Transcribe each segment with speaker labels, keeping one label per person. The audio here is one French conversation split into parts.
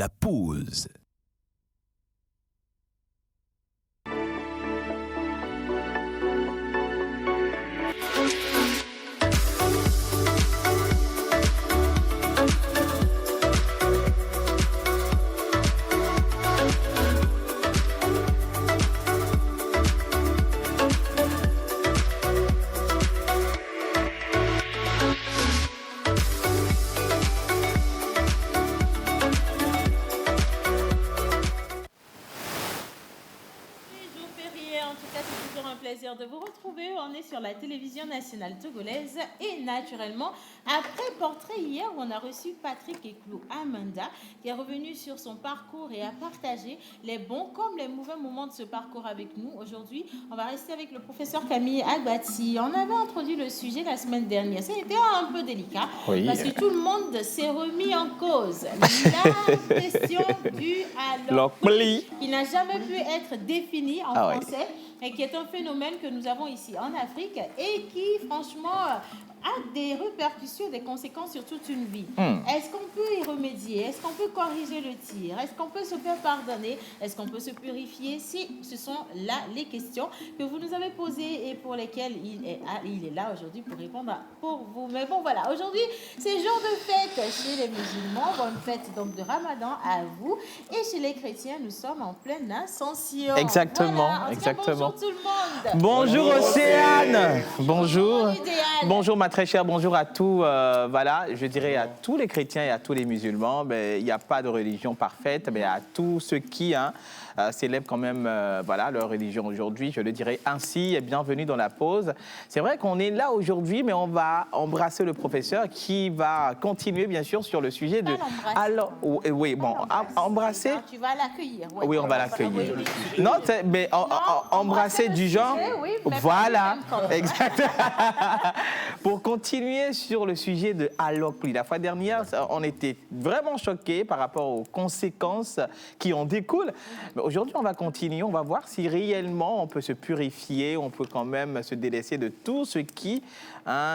Speaker 1: La pause.
Speaker 2: De vous retrouver, on est sur la télévision nationale togolaise et naturellement après portrait hier où on a reçu Patrick Eklou Amanda qui est revenu sur son parcours et a partagé les bons comme les mauvais moments de ce parcours avec nous. Aujourd'hui, on va rester avec le professeur Camille Agbati. On avait introduit le sujet la semaine dernière, c'était un peu délicat parce que tout le monde s'est remis en cause. La question du alors qui n'a jamais pu être définie en français. Et qui est un phénomène que nous avons ici en Afrique et qui, franchement, a des répercussions, des conséquences sur toute une vie. Est-ce qu'on peut y remédier? Est-ce qu'on peut corriger le tir? Est-ce qu'on peut se faire pardonner? Est-ce qu'on peut se purifier? Si ce sont là les questions que vous nous avez posées et pour lesquelles il est là aujourd'hui pour répondre pour vous. Mais bon, voilà, aujourd'hui, c'est jour de fête chez les musulmans. Bonne fête donc de Ramadan à vous. Et chez les chrétiens, nous sommes en pleine ascension.
Speaker 3: Exactement,
Speaker 2: voilà.
Speaker 3: exactement.
Speaker 2: Bonjour tout le monde.
Speaker 3: Bonjour Océane. Bonjour. Bonjour ma très chère, bonjour à tous, voilà, je dirais à tous les chrétiens et à tous les musulmans. Il n'y a pas de religion parfaite, mais à tous ceux qui célèbrent quand même voilà, leur religion aujourd'hui, je le dirais ainsi, et bienvenue dans la pause. C'est vrai qu'on est là aujourd'hui, mais on va embrasser le professeur qui va continuer bien sûr sur le sujet de... Alors, oui, bon, embrasser...
Speaker 2: Tu vas l'accueillir. Ouais.
Speaker 3: Oui, on va l'accueillir. Non, mais embrasser du genre...
Speaker 2: Oui,
Speaker 3: voilà, exactement. Pour continuer sur le sujet de Alokli, la fois dernière, on était vraiment choqués par rapport aux conséquences qui en découlent. Mais aujourd'hui, on va continuer, on va voir si réellement on peut se purifier, on peut quand même se délaisser de tout ce qui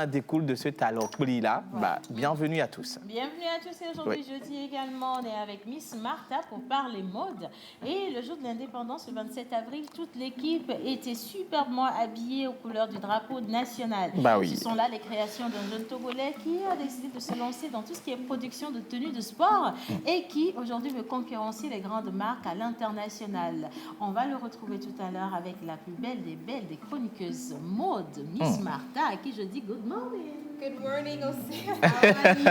Speaker 3: découle de ce Alokli-là. Bienvenue à tous.
Speaker 2: Bienvenue à tous. Et aujourd'hui, jeudi également, on est avec Miss Martha pour parler mode. Et le jour de l'indépendance, le 27 avril, toute l'équipe était superbement habillée aux couleurs du drapeau national.
Speaker 3: Oui.
Speaker 2: Ce sont là les créations d'un jeune Togolais qui a décidé de se lancer dans tout ce qui est production de tenues de sport et qui aujourd'hui veut concurrencer les grandes marques à l'international. On va le retrouver tout à l'heure avec la plus belle des chroniqueuses mode, Miss Martha, à qui je dis good morning.
Speaker 4: Good morning, Océane. How are you?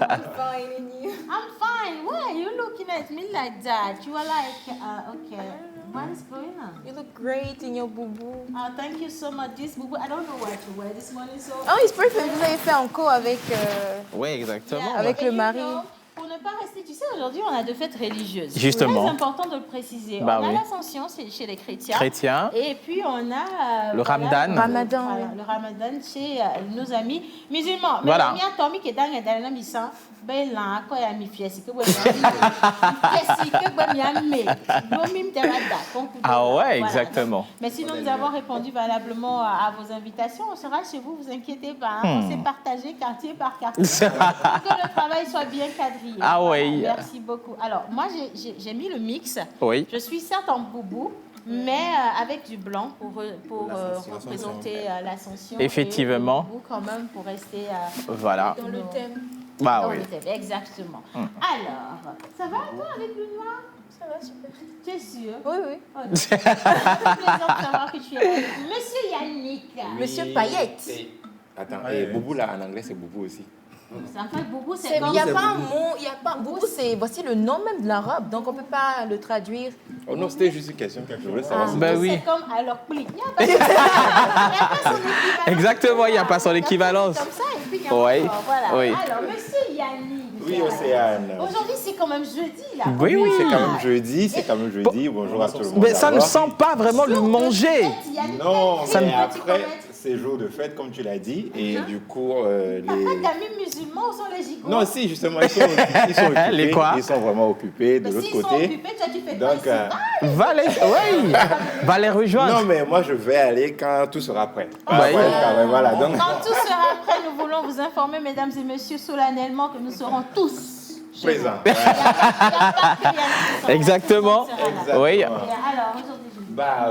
Speaker 4: I'm fine, and you?
Speaker 2: I'm fine. Why are you looking at me like that? You are like, okay. What is going on?
Speaker 4: You look great in your boubou.
Speaker 2: Oh, thank you so much. This boubou, I don't know what to wear this morning. So
Speaker 4: Oh, it's perfect. Vous avez fait en co avec,
Speaker 3: Oui, exactement.
Speaker 4: avec le mari.
Speaker 2: Pour ne pas rester, tu sais, aujourd'hui, on a deux fêtes religieuses.
Speaker 3: Justement.
Speaker 2: C'est important de le préciser. On a l'Ascension chez les chrétiens. Et puis, on a...
Speaker 3: le Ramadan.
Speaker 2: Le Ramadan chez nos amis musulmans. Mais
Speaker 3: voilà. Ah ouais, exactement.
Speaker 2: Mais sinon, nous avons répondu valablement à vos invitations. On sera chez vous, vous inquiétez pas. On s'est partagé quartier par quartier. Pour que le travail soit bien cadré.
Speaker 3: Ah oui.
Speaker 2: Merci beaucoup. Alors, moi, j'ai mis le mix.
Speaker 3: Oui.
Speaker 2: Je suis certes en boubou, mais avec du blanc pour représenter l'ascension.
Speaker 3: Effectivement.
Speaker 2: Et le boubou quand même pour rester
Speaker 3: voilà.
Speaker 4: Dans le thème.
Speaker 2: Dans
Speaker 3: oui.
Speaker 2: le thème, exactement. Alors, ça va toi avec le noir?
Speaker 4: Ça va, super.
Speaker 2: Tu es sûr?
Speaker 4: Oui, oui.
Speaker 2: Oh, c'est un plaisir de savoir que tu es là. Monsieur Yannick.
Speaker 4: Monsieur Payette.
Speaker 5: Attends, et boubou là, en anglais, c'est boubou aussi.
Speaker 2: En fait, boubou, c'est comme...
Speaker 4: Il n'y a pas un mot, il n'y a pas... Boubou, c'est voici le nom même de la robe, donc on ne peut pas le traduire.
Speaker 5: Oh non, c'était juste une question que je voulais savoir.
Speaker 3: Oui.
Speaker 2: C'est comme alors pli. Il n'y a pas son équivalent.
Speaker 3: Exactement, il n'y a pas son équivalence.
Speaker 2: Comme ça, et puis il y a encore, voilà.
Speaker 3: Oui.
Speaker 2: Alors, monsieur Yannick.
Speaker 5: Oui, Océane.
Speaker 2: Aujourd'hui, c'est quand même jeudi, là.
Speaker 3: Oui, oui.
Speaker 5: C'est quand même jeudi, bonjour à tout le monde.
Speaker 3: Mais ça ne sent pas vraiment le manger.
Speaker 5: Non,
Speaker 3: Ça
Speaker 5: mais
Speaker 3: ne-
Speaker 5: après, c'est jour de fête, comme tu l'as dit, et du coup,
Speaker 2: T'as pas d'amis musulmans ou sont les gigots?
Speaker 5: Non, si, justement, ils sont occupés.
Speaker 3: Les quoi?
Speaker 5: Ils sont vraiment occupés de l'autre
Speaker 2: S'ils sont
Speaker 5: côté.
Speaker 2: occupés, toi, tu fais
Speaker 5: Donc,
Speaker 2: quoi ici?
Speaker 3: Va les rejoindre.
Speaker 5: non, mais moi, je vais aller quand tout sera prêt.
Speaker 3: Ouais.
Speaker 5: Voilà, donc...
Speaker 2: Quand tout sera prêt, nous voulons vous informer, mesdames et messieurs, solennellement, que nous serons tous
Speaker 5: Présent.
Speaker 2: Il n'y a pas que Yannick qui sera là,
Speaker 3: Exactement.
Speaker 2: tout le monde sera là.
Speaker 3: Oui.
Speaker 2: Et alors, aujourd'hui,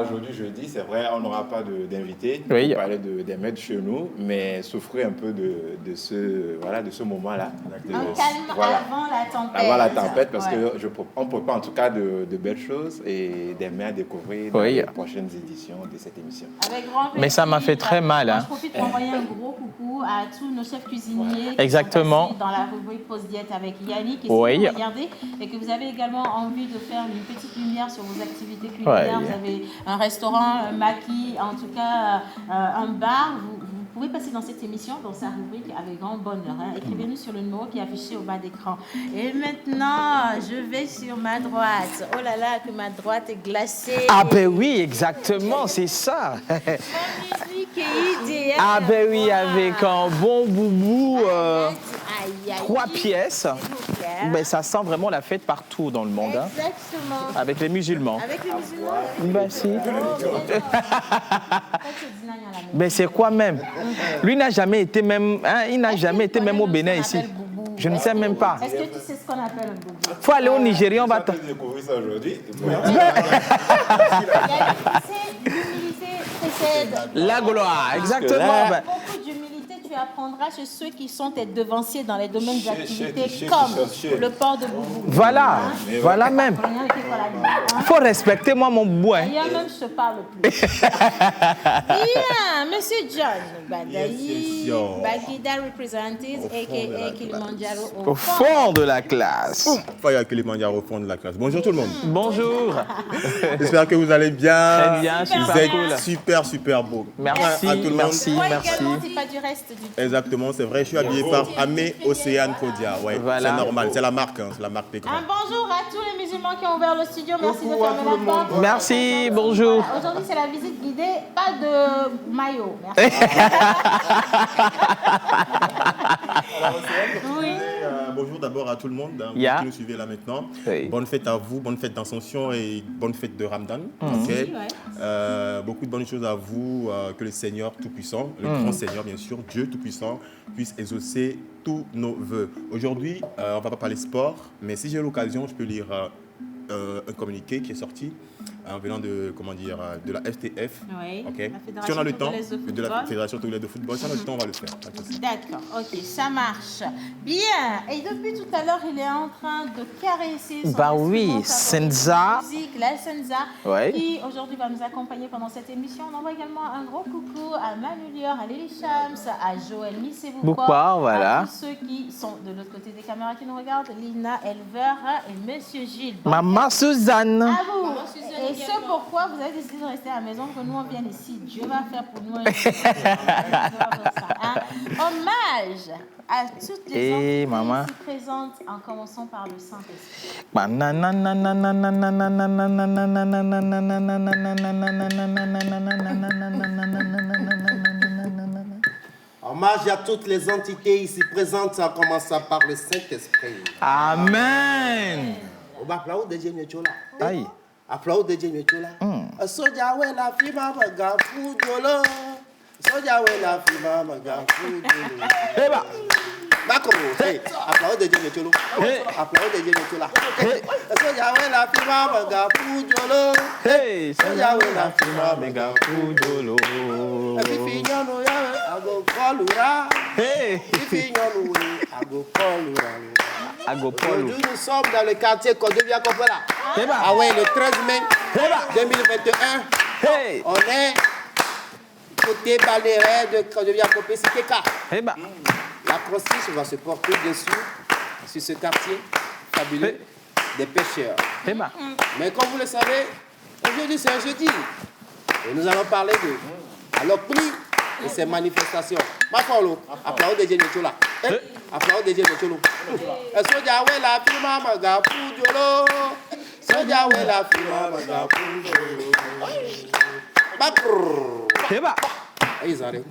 Speaker 5: Aujourd'hui, jeudi, c'est vrai, on n'aura pas d'invité
Speaker 3: Oui.
Speaker 5: pour parler des maîtres chez nous, mais souffrir un peu de ce moment-là.
Speaker 2: un calme avant la tempête.
Speaker 5: Avant la tempête, parce
Speaker 2: Ouais.
Speaker 5: que on prépare en tout cas de belles choses et des mets à découvrir dans
Speaker 3: Oui.
Speaker 5: les prochaines éditions de cette émission.
Speaker 2: Avec grand plaisir.
Speaker 3: Mais ça m'a fait très mal,
Speaker 2: Moi,
Speaker 3: hein.
Speaker 2: je profite pour envoyer un gros coucou à tous nos chefs cuisiniers qui
Speaker 3: Exactement.
Speaker 2: sont passés dans la rubrique Pause Diète avec Yannick. Et si
Speaker 3: Oui.
Speaker 2: vous regardez et que vous avez également envie de faire une petite lumière sur vos activités culinaires,
Speaker 3: Oui.
Speaker 2: vous avez un restaurant, un maquis, en tout cas un bar, vous pouvez passer dans cette émission, dans sa rubrique, avec grand bonheur. Hein. Écrivez-nous sur le numéro qui est affiché au bas d'écran. Et maintenant, je vais sur ma droite. Oh là là, que ma droite est glacée.
Speaker 3: Ah ben oui, exactement, c'est ça.
Speaker 2: Ma musique est idéale.
Speaker 3: Ah ben oui, avec un bon boubou,
Speaker 2: Aïe, aïe,
Speaker 3: 3 pièces.
Speaker 2: s'il vous plaît.
Speaker 3: Ben, ça sent vraiment la fête partout dans le monde, hein,
Speaker 2: Exactement.
Speaker 3: avec les musulmans.
Speaker 2: Avec les musulmans.
Speaker 3: Ben si.
Speaker 2: Mais
Speaker 3: Ben c'est quoi même? Lui n'a jamais été même, hein, il n'a jamais été même au Bénin ici. Je ne sais même pas.
Speaker 2: Est-ce que tu sais ce qu'on appelle un boubou?
Speaker 3: Faut aller au Nigeria, on va...
Speaker 5: Tu as découvert ça aujourd'hui.
Speaker 2: L'humilité précède.
Speaker 3: La gloire, exactement.
Speaker 5: là-
Speaker 3: Ben,
Speaker 2: Beaucoup d'humilité, tu apprendras chez ceux qui sont tes devanciers dans les domaines
Speaker 5: Chez-
Speaker 2: d'activité
Speaker 5: chez-
Speaker 2: comme
Speaker 5: chez-
Speaker 2: le port de boubou.
Speaker 3: voilà, voilà même.
Speaker 2: Rien qui va la dire, hein.
Speaker 3: Faut respecter moi mon bout, hein.
Speaker 2: D'ailleurs, même, je te parle plus. Bien, Monsieur John Badayi, Bagida representative, a.k.a. Kilimanjaro
Speaker 3: Au fond de la classe.
Speaker 1: Faya Kilimanjaro au fond de la classe. Bonjour tout le monde.
Speaker 3: Bonjour.
Speaker 1: J'espère que vous allez bien.
Speaker 3: Très bien,
Speaker 1: Vous
Speaker 3: super
Speaker 1: êtes
Speaker 3: cool.
Speaker 1: super beau.
Speaker 3: Merci,
Speaker 1: À tout le monde.
Speaker 3: merci,
Speaker 2: Toi
Speaker 3: merci.
Speaker 2: également, c'est pas du reste du tout.
Speaker 1: Exactement, c'est vrai. Je suis habillé par Amé Océane Kodia. Ouais,
Speaker 3: Voilà.
Speaker 1: c'est normal. C'est la marque, hein, c'est la marque Pécran.
Speaker 2: Un bonjour à tous les musulmans qui ont ouvert le studio. Merci de fermer la porte.
Speaker 3: Merci, bonjour.
Speaker 2: Voilà, aujourd'hui, c'est la visite guidée, pas de maillot. Merci. Oui.
Speaker 1: Bonjour d'abord à tout le monde hein,
Speaker 3: Yeah.
Speaker 1: qui nous suivez là maintenant.
Speaker 3: Oui.
Speaker 1: Bonne fête à vous, bonne fête d'Ascension et bonne fête de Ramadan. Ok.
Speaker 2: ouais.
Speaker 1: Beaucoup de bonnes choses à vous, que le Seigneur Tout-Puissant, le grand Seigneur bien sûr, Dieu Tout-Puissant, puisse exaucer tous nos vœux. Aujourd'hui, on ne va pas parler sport, mais si j'ai l'occasion, je peux lire un communiqué qui est sorti en venant de, de la FTF.
Speaker 2: Oui,
Speaker 1: Ok.
Speaker 2: la
Speaker 1: Si on a le temps,
Speaker 2: Fédération togolaise de
Speaker 1: de la
Speaker 2: football.
Speaker 1: Fédération togolaise de football, si on a le temps, on va le faire. Pas de souci.
Speaker 2: D'accord, ok, ça marche. Bien, et depuis tout à l'heure, il est en train de caresser son
Speaker 3: Bah oui,
Speaker 2: instrument favori
Speaker 3: Senza.
Speaker 2: de musique, la Senza,
Speaker 3: Ouais.
Speaker 2: qui aujourd'hui va nous accompagner pendant cette émission. On envoie également un gros coucou à Manu Lior, à Lily Shams, à Joël
Speaker 3: Boukpor, voilà.
Speaker 2: à tous ceux qui sont de l'autre côté des caméras qui nous regardent, Lina Elver et Monsieur Gilles.
Speaker 3: Maman Suzanne.
Speaker 2: À vous. Et ce pourquoi vous avez décidé de rester à la maison, que nous on vienne ici. Dieu va faire pour nous. Hommage à toutes les
Speaker 3: Eh,
Speaker 2: entités
Speaker 3: maman.
Speaker 2: ici présentes, en commençant par le Saint-Esprit.
Speaker 6: Hommage à toutes les entités ici présentes, en commençant par le Saint-Esprit.
Speaker 3: Amen.
Speaker 6: On va applaudir Dieu Mietchola.
Speaker 3: Aïe.
Speaker 6: Applaudir Dieu Mietchola. Soja we la fima maga fudolo. Soja we la fima maga fudolo.
Speaker 3: Eh bah.
Speaker 6: D'accord. Applaudir Dieu Mietchola. Applaudir Dieu Mietchola. Soja we la fima maga fudolo.
Speaker 3: Hey,
Speaker 6: Soja we la fima
Speaker 3: Mega Fudolo.
Speaker 6: If you know I go call you.
Speaker 3: Hey,
Speaker 6: If you know I go call you.
Speaker 3: Agopolo.
Speaker 6: Aujourd'hui, nous sommes dans le quartier Kodobia Kopela.
Speaker 3: Eh bah.
Speaker 6: Ah ouais, le 13 mai 2021,
Speaker 3: Hey,
Speaker 6: on est côté balnéaire de Kodobia Kopé, Cité K.
Speaker 3: eh bah.
Speaker 6: La crossiche va se porter bien sûr sur ce quartier fabuleux des pêcheurs.
Speaker 3: Eh bah.
Speaker 6: Mais comme vous le savez, aujourd'hui c'est un jeudi. Et nous allons parler de Alokpli et ses manifestations. Ma follow, applaudis de Dieu Chola. Applaudis de Dieu Chola. Soja we la fima maga fujolo. Soja we la fima maga fujolo. Bakrrr.
Speaker 3: Eh bah.
Speaker 6: Ils arrivent.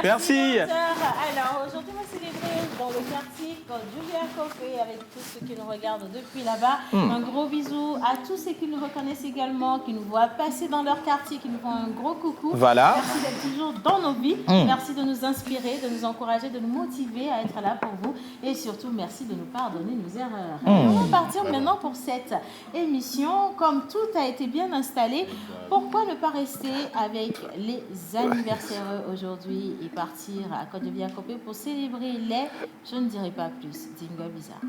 Speaker 3: Merci.
Speaker 2: Alors, aujourd'hui, on va célébrer dans le quartier Kodjovia Copé avec tous ceux qui nous regardent depuis là-bas. Un gros bisou à tous ceux qui nous reconnaissent également, qui nous voient passer dans leur quartier, qui nous font un gros coucou.
Speaker 3: Voilà.
Speaker 2: Merci d'être toujours dans nos vies. Merci de nous inspirer, de nous encourager, de nous motiver à être là pour vous. Et surtout, merci de nous pardonner nos erreurs. On va partir maintenant pour cette émission. Comme tout a été bien installé, pourquoi ne pas rester avec les anniversaires aujourd'hui et partir à Kodjovia Copé pour célébrer les, je ne dirai pas plus, Dingo Bizarre.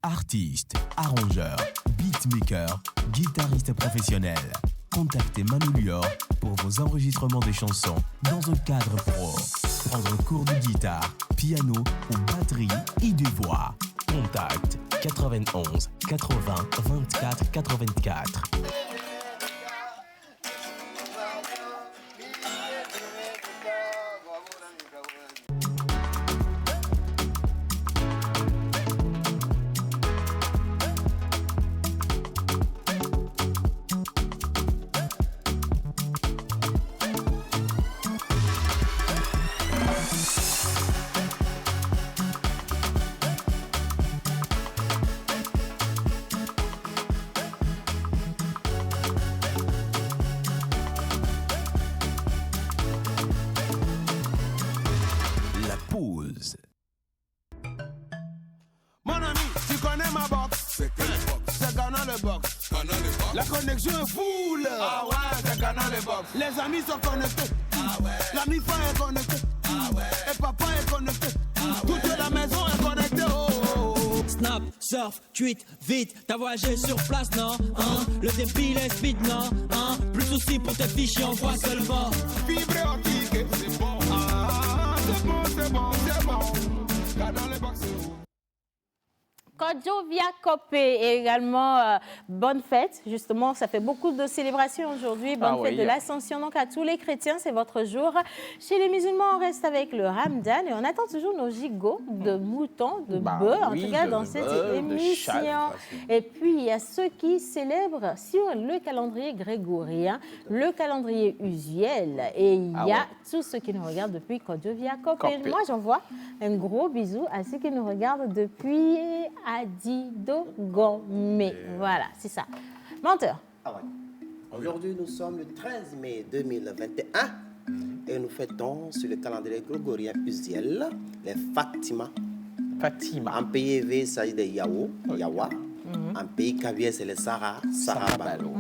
Speaker 7: Artiste, arrangeur, beatmaker, guitariste professionnel. Contactez Manu Lior pour vos enregistrements de chansons dans un cadre pro. Prendre un cours de guitare, piano ou batterie et de voix. Contact 91 80 24 84.
Speaker 8: Mon ami, tu connais ma box? C'est quelle box? C'est Ghana le box. Ghana le box. La connexion est full. Ah ouais, c'est Ghana le box. Les amis sont connectés. Ah ouais. L'ami frère est connecté. Ah ouais. Et papa est connecté. Ah ouais. Toute la maison est connectée. Oh, oh, oh.
Speaker 9: Snap, surf, tweet, vite. T'as voyagé sur place, non? Hein? Le débile est speed, non? Hein? Plus de soucis pour tes fichiers, envoie seulement.
Speaker 8: Fibre optique, c'est bon. Ah, c'est bon, c'est bon, c'est bon. Ghana le box.
Speaker 2: Kodjovia Copé et également bonne fête. Justement, ça fait beaucoup de célébrations aujourd'hui. Bonne fête de l'Ascension. Donc, à tous les chrétiens, c'est votre jour. Chez les musulmans, on reste avec le Ramadan et on attend toujours nos gigots de moutons, de bœufs, en tout cas dans cette émission. Et puis, il y a ceux qui célèbrent sur le calendrier grégorien, le calendrier usuel. Et il y a tous ceux qui nous regardent depuis Kodjovia Copé. Moi, j'envoie un gros bisou à ceux qui nous regardent depuis Adido Gomé. Voilà, c'est ça. Menteur.
Speaker 6: Ah ouais. Aujourd'hui, nous sommes le 13 mai 2021 et nous fêtons sur le calendrier grégorien usuel les Fatima.
Speaker 3: Fatima.
Speaker 6: En pays élevé, il s'agit de Yawa. En pays caviar, c'est les Sarabalo.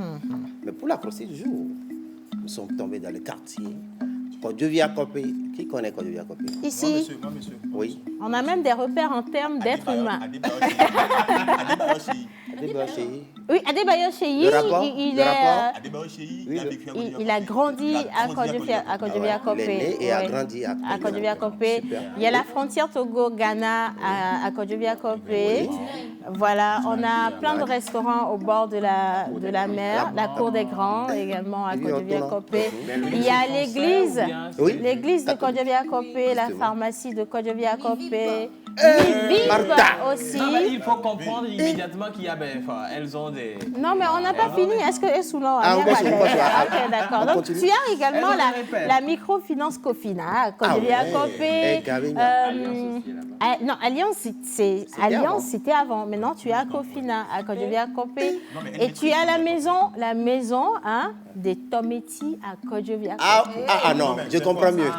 Speaker 6: Mais pour la procédure du jour, nous sommes tombés dans le quartier Kodjovia Copé. Qui connaît Kodjovia Copé?
Speaker 2: Ici.
Speaker 1: Moi, monsieur.
Speaker 6: Oui.
Speaker 2: On a même des repères en termes d'êtres humains. Oui, Adebayo Cheyi, il a grandi à Kodjovia Copé.
Speaker 6: Il est né et a grandi à
Speaker 2: Kodjovia Copé. Il y a la frontière Togo-Ghana à Kodjovia Copé. Voilà, on a plein de restaurants au bord de la mer, la Cour des Grands également à Kodjovia Copé. Il y a l'église de Kodjovia Copé, la pharmacie de Kodjovia Copé.
Speaker 6: Martha
Speaker 2: aussi.
Speaker 3: Non, mais il faut comprendre immédiatement qu'il y a, elles ont des...
Speaker 2: Non, mais on n'a pas fini. Est-ce que Soulon
Speaker 6: Ah,
Speaker 2: ok, d'accord. Donc, tu as également la microfinance Cofina à Kodjovia Copé. Non, Alliance, c'était avant. Maintenant, tu as Cofina à Kodjovia Copé. Et tu as la maison des Tometti à Kodjovia Copé.
Speaker 6: Ah non, je comprends mieux.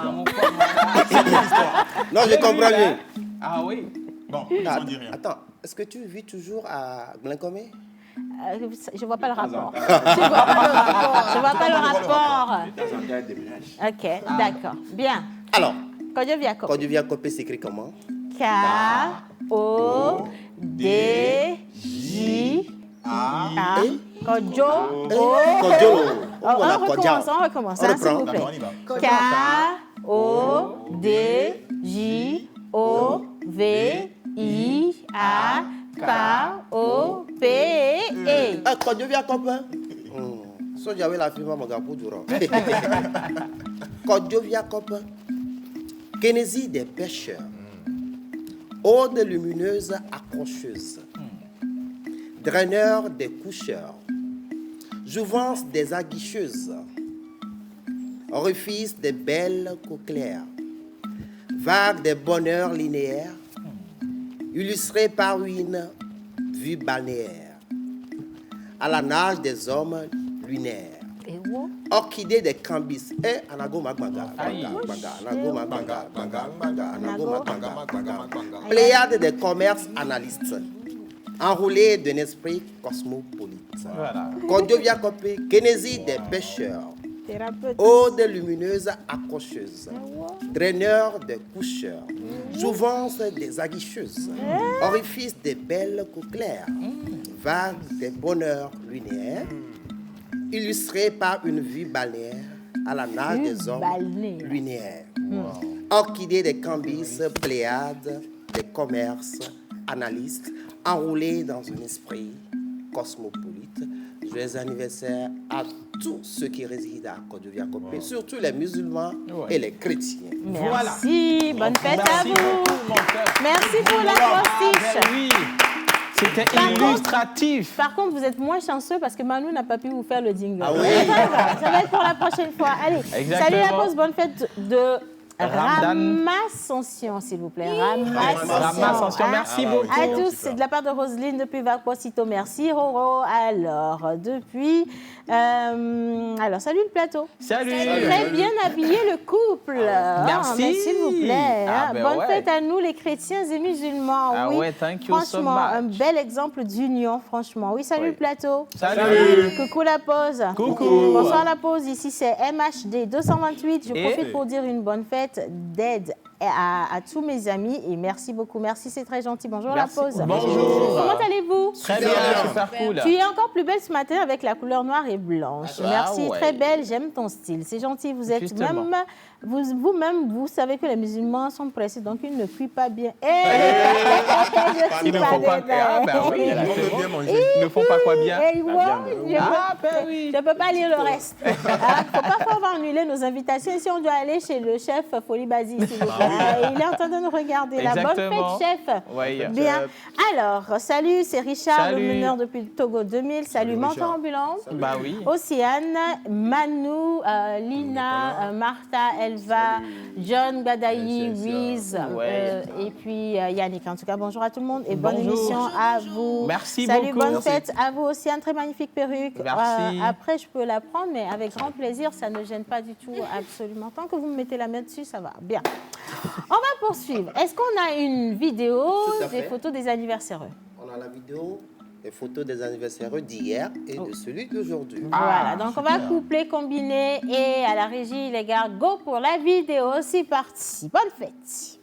Speaker 6: Non, je comprends mieux.
Speaker 3: Ah oui.
Speaker 1: Bon, ça ne dit rien.
Speaker 6: Attends, est-ce que tu vis toujours à Glencomet?
Speaker 2: Je ne vois pas le rapport. Je vois pas le rapport. Ok, d'accord. Bien.
Speaker 6: Alors,
Speaker 2: Kodjovia Copé.
Speaker 6: Kodjovia Copé s'écrit comment?
Speaker 2: K-O-D-J-A. Kodjolo.
Speaker 6: on a Kodja.
Speaker 2: On recommence,
Speaker 6: On
Speaker 2: hein, s'il
Speaker 6: reprend.
Speaker 2: vous plaît.
Speaker 1: D'accord, on y va.
Speaker 2: Kodjoviakop.
Speaker 6: Kodjoviakop. So j'avais la firme mon gars pour du rang. Kodjoviakop. Kénésie des pêcheurs. Ode lumineuse accrocheuse. Draineur des coucheurs. Jouvence des aguicheuses. Orifice des belles coquelières. Vague des bonheurs linéaires. Illustré par une vue balnéaire. À la nage des hommes lunaires. Orchidée des cambis. Anago Magmaga. Pléiade des commerces analystes. Enroulé d'un esprit cosmopolite. Kodjoviakop, Kénésie des pêcheurs. Ode lumineuse accrocheuse. Draineur des coucheurs. Jouvence des aguicheuses. Orifice des belles coquelières. Vague des bonheurs lunaires. Illustré par une vue balnéaire à la nage des hommes lunaires. Orchidée des cambis, pléiades des commerces analystes. Enroulé dans un esprit cosmopolite. Joyeux anniversaire à tous ceux qui résident à Kodjoviakop, surtout les musulmans et les chrétiens.
Speaker 2: Merci, bonne fête à vous.
Speaker 3: Beaucoup, mon cœur.
Speaker 2: Merci pour la postiche.
Speaker 3: Oui, c'était illustratif.
Speaker 2: Par contre, vous êtes moins chanceux parce que Manu n'a pas pu vous faire le jingle.
Speaker 6: Ah oui.
Speaker 2: Ça va être pour la prochaine fois. Allez,
Speaker 3: Exactement.
Speaker 2: salut la pause, bonne fête de
Speaker 3: Ramadan.
Speaker 2: Ramascension, s'il vous plaît. Ramascension.
Speaker 3: Ramascension,
Speaker 2: Hein.
Speaker 3: merci beaucoup.
Speaker 2: À tous, c'est de la part de Roselyne depuis Vacposito. Merci, Roro. Alors, depuis... alors, salut le plateau.
Speaker 3: Salut.
Speaker 2: Très bien habillé le couple.
Speaker 3: Merci.
Speaker 2: Mais s'il vous plaît.
Speaker 3: Ah,
Speaker 2: hein.
Speaker 3: ben
Speaker 2: Bonne
Speaker 3: ouais.
Speaker 2: fête à nous, les chrétiens et musulmans.
Speaker 3: Ah
Speaker 2: oui.
Speaker 3: ouais, thank you so
Speaker 2: Franchement, un
Speaker 3: much.
Speaker 2: bel exemple d'union, franchement. Oui, salut
Speaker 3: Oui.
Speaker 2: le plateau.
Speaker 3: Salut.
Speaker 2: Coucou la pause.
Speaker 3: Coucou.
Speaker 2: Bonsoir la pause. Ici, c'est MHD 228. Je
Speaker 3: Et-
Speaker 2: profite pour dire une bonne fête d'aide à tous mes amis. Et merci beaucoup. Merci, c'est très gentil. Bonjour
Speaker 3: Merci.
Speaker 2: la pause.
Speaker 3: Bonjour.
Speaker 2: Comment allez-vous?
Speaker 3: Très bien, super cool.
Speaker 2: Tu es encore plus belle ce matin avec la couleur noire et blanche.
Speaker 3: Ah,
Speaker 2: Merci,
Speaker 3: ouais.
Speaker 2: très belle. J'aime ton style. C'est gentil. Vous êtes
Speaker 3: Justement.
Speaker 2: même, vous-même, vous savez que les musulmans sont pressés, donc ils ne cuient pas bien.
Speaker 3: Ils ne font pas. Ah, ben oui,
Speaker 1: Ils vont
Speaker 3: justement.
Speaker 1: bien manger.
Speaker 3: Ils ne font pas quoi bien.
Speaker 2: Et moi, je ne peux pas lire le reste. Il ne faut pas pouvoir annuler nos invitations. Si on doit aller chez le chef Folie Basie, s'il vous plaît. Il est en train de nous regarder. La bonne
Speaker 3: Exactement.
Speaker 2: fête, chef.
Speaker 3: Oui.
Speaker 2: Bien. Alors, salut, c'est Richard, le
Speaker 3: Salut.
Speaker 2: meneur depuis le Togo 2000. Salut, Mentor Ambulance.
Speaker 3: Bah oui.
Speaker 2: Océane, Manu, Lina, Martha, Elva, John, Gadaï, Wiz,
Speaker 3: Ouais.
Speaker 2: et puis Yannick. En tout cas, bonjour à tout le monde et bonne
Speaker 3: Bonjour.
Speaker 2: émission à vous.
Speaker 3: Merci
Speaker 2: Salut,
Speaker 3: beaucoup.
Speaker 2: bonne
Speaker 3: Merci.
Speaker 2: fête à vous, Océane. Très magnifique perruque.
Speaker 3: Merci.
Speaker 2: Après, je peux la prendre, mais avec grand plaisir. Ça ne gêne pas du tout, absolument. Tant que vous me mettez la main dessus, ça va. Bien. On va poursuivre. Est-ce qu'on a une vidéo
Speaker 6: Tout à
Speaker 2: des
Speaker 6: fait.
Speaker 2: photos des anniversaires?
Speaker 6: On a la vidéo, les photos des anniversaires d'hier et de celui d'aujourd'hui.
Speaker 2: Voilà, donc on va coupler, combiner et à la régie, les gars, go pour la vidéo. C'est parti. Bonne fête.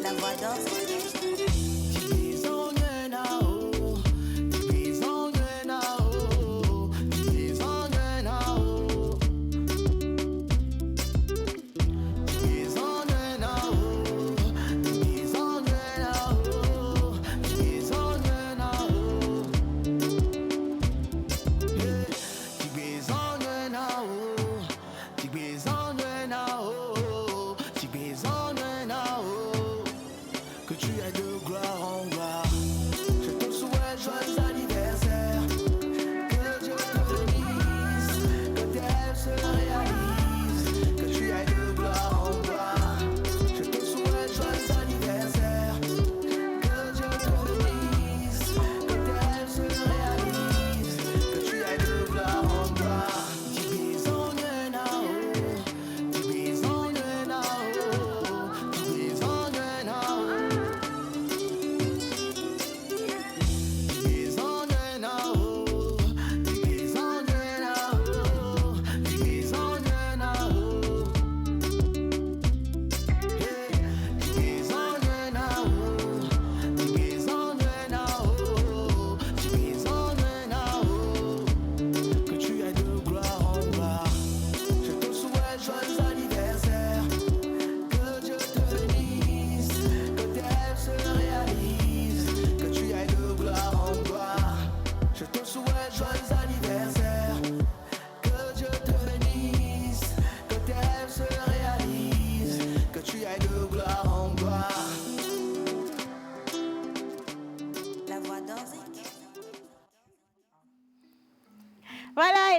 Speaker 10: La voix d'or.
Speaker 8: Que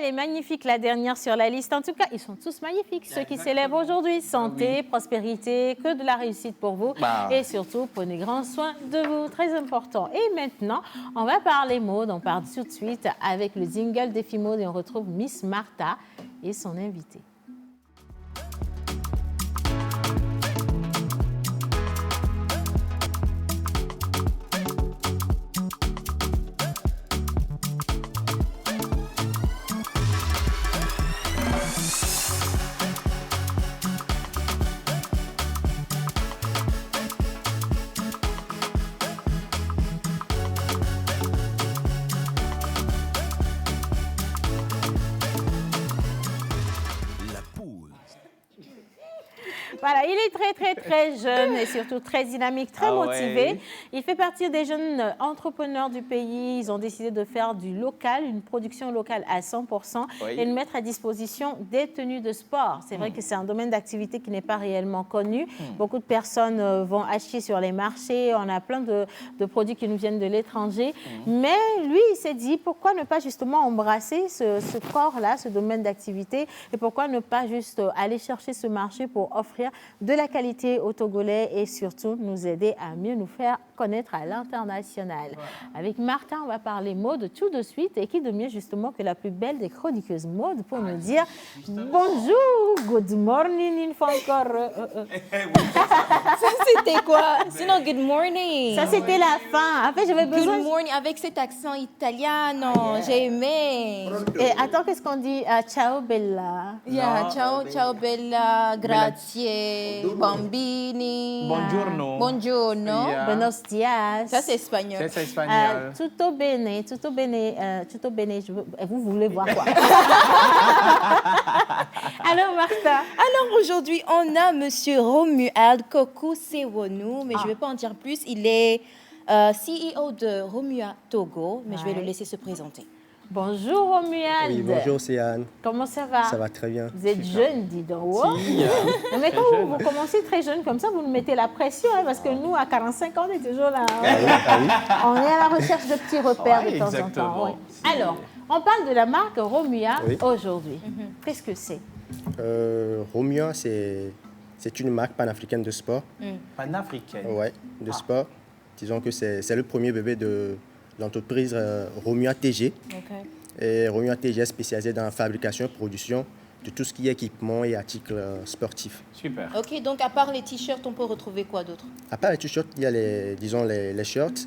Speaker 2: elle est magnifique, la dernière sur la liste. En tout cas, ils sont tous magnifiques, ceux qui célèbrent aujourd'hui. Santé, prospérité, que de la réussite pour vous. Et surtout, prenez grand soin de vous, très important. Et maintenant, on va parler mode. On part tout de suite avec le jingle Défi Mode et on retrouve Miss Martha et son invité. Voilà, il est très jeune et surtout très dynamique, très motivé. Ouais. Il fait partie des jeunes entrepreneurs du pays. Ils ont décidé de faire du local, une production locale à 100% et de mettre à disposition des tenues de sport. C'est vrai que c'est un domaine d'activité qui n'est pas réellement connu. Beaucoup de personnes vont acheter sur les marchés. On a plein de produits qui nous viennent de l'étranger. Mais lui, il s'est dit, pourquoi ne pas justement embrasser ce corps-là, ce domaine d'activité et pourquoi ne pas juste aller chercher ce marché pour offrir de la qualité aux Togolais et surtout nous aider à mieux nous faire connaître à l'international. Avec Martha, on va parler mode tout de suite et qui de mieux justement que la plus belle des chroniqueuses mode pour nous dire bonjour, good morning, une fois encore.
Speaker 4: Ça c'était quoi? Sinon good morning.
Speaker 2: Ça c'était la fin. En fait, j'avais besoin.
Speaker 4: Good morning avec cet accent italien, j'ai aimé.
Speaker 2: Et attends, qu'est-ce qu'on dit? Ciao bella.
Speaker 4: Yeah, ciao bella, grazie, bambini.
Speaker 3: Buongiorno.
Speaker 4: Buongiorno.
Speaker 3: Yeah.
Speaker 2: Buenos dias.
Speaker 4: Ça c'est espagnol.
Speaker 3: C'est espagnol.
Speaker 2: Tutto bene, tutto bene, tutto bene. Vous voulez voir quoi? Alors Martha.
Speaker 4: Alors aujourd'hui, on a Monsieur Romuald Kokou Sewonou, mais je ne vais pas en dire plus. Il est CEO de Romua Togo, mais je vais le laisser se présenter.
Speaker 2: Bonjour Romuald.
Speaker 10: Oui, bonjour Céane.
Speaker 2: Comment ça va?
Speaker 10: Ça va très bien.
Speaker 2: Vous êtes jeune, dis donc. Wow. Mais quand vous commencez très jeune comme ça, vous nous mettez la pression, hein, parce que nous, à 45 ans, on est toujours là. On est à la recherche de petits repères de temps en temps. Ouais. Alors, on parle de la marque Romua aujourd'hui. Qu'est-ce que c'est?
Speaker 10: Romua, c'est une marque panafricaine de sport.
Speaker 3: Panafricaine?
Speaker 10: Oui, de sport. Disons que c'est le premier bébé de l'entreprise Romua TG. Et Romua TG est spécialisée dans la fabrication et production de tout ce qui est équipement et articles sportifs.
Speaker 3: Super.
Speaker 4: Ok, donc à part les t-shirts, on peut retrouver quoi d'autre?
Speaker 10: À part les t-shirts, il y a les shirts,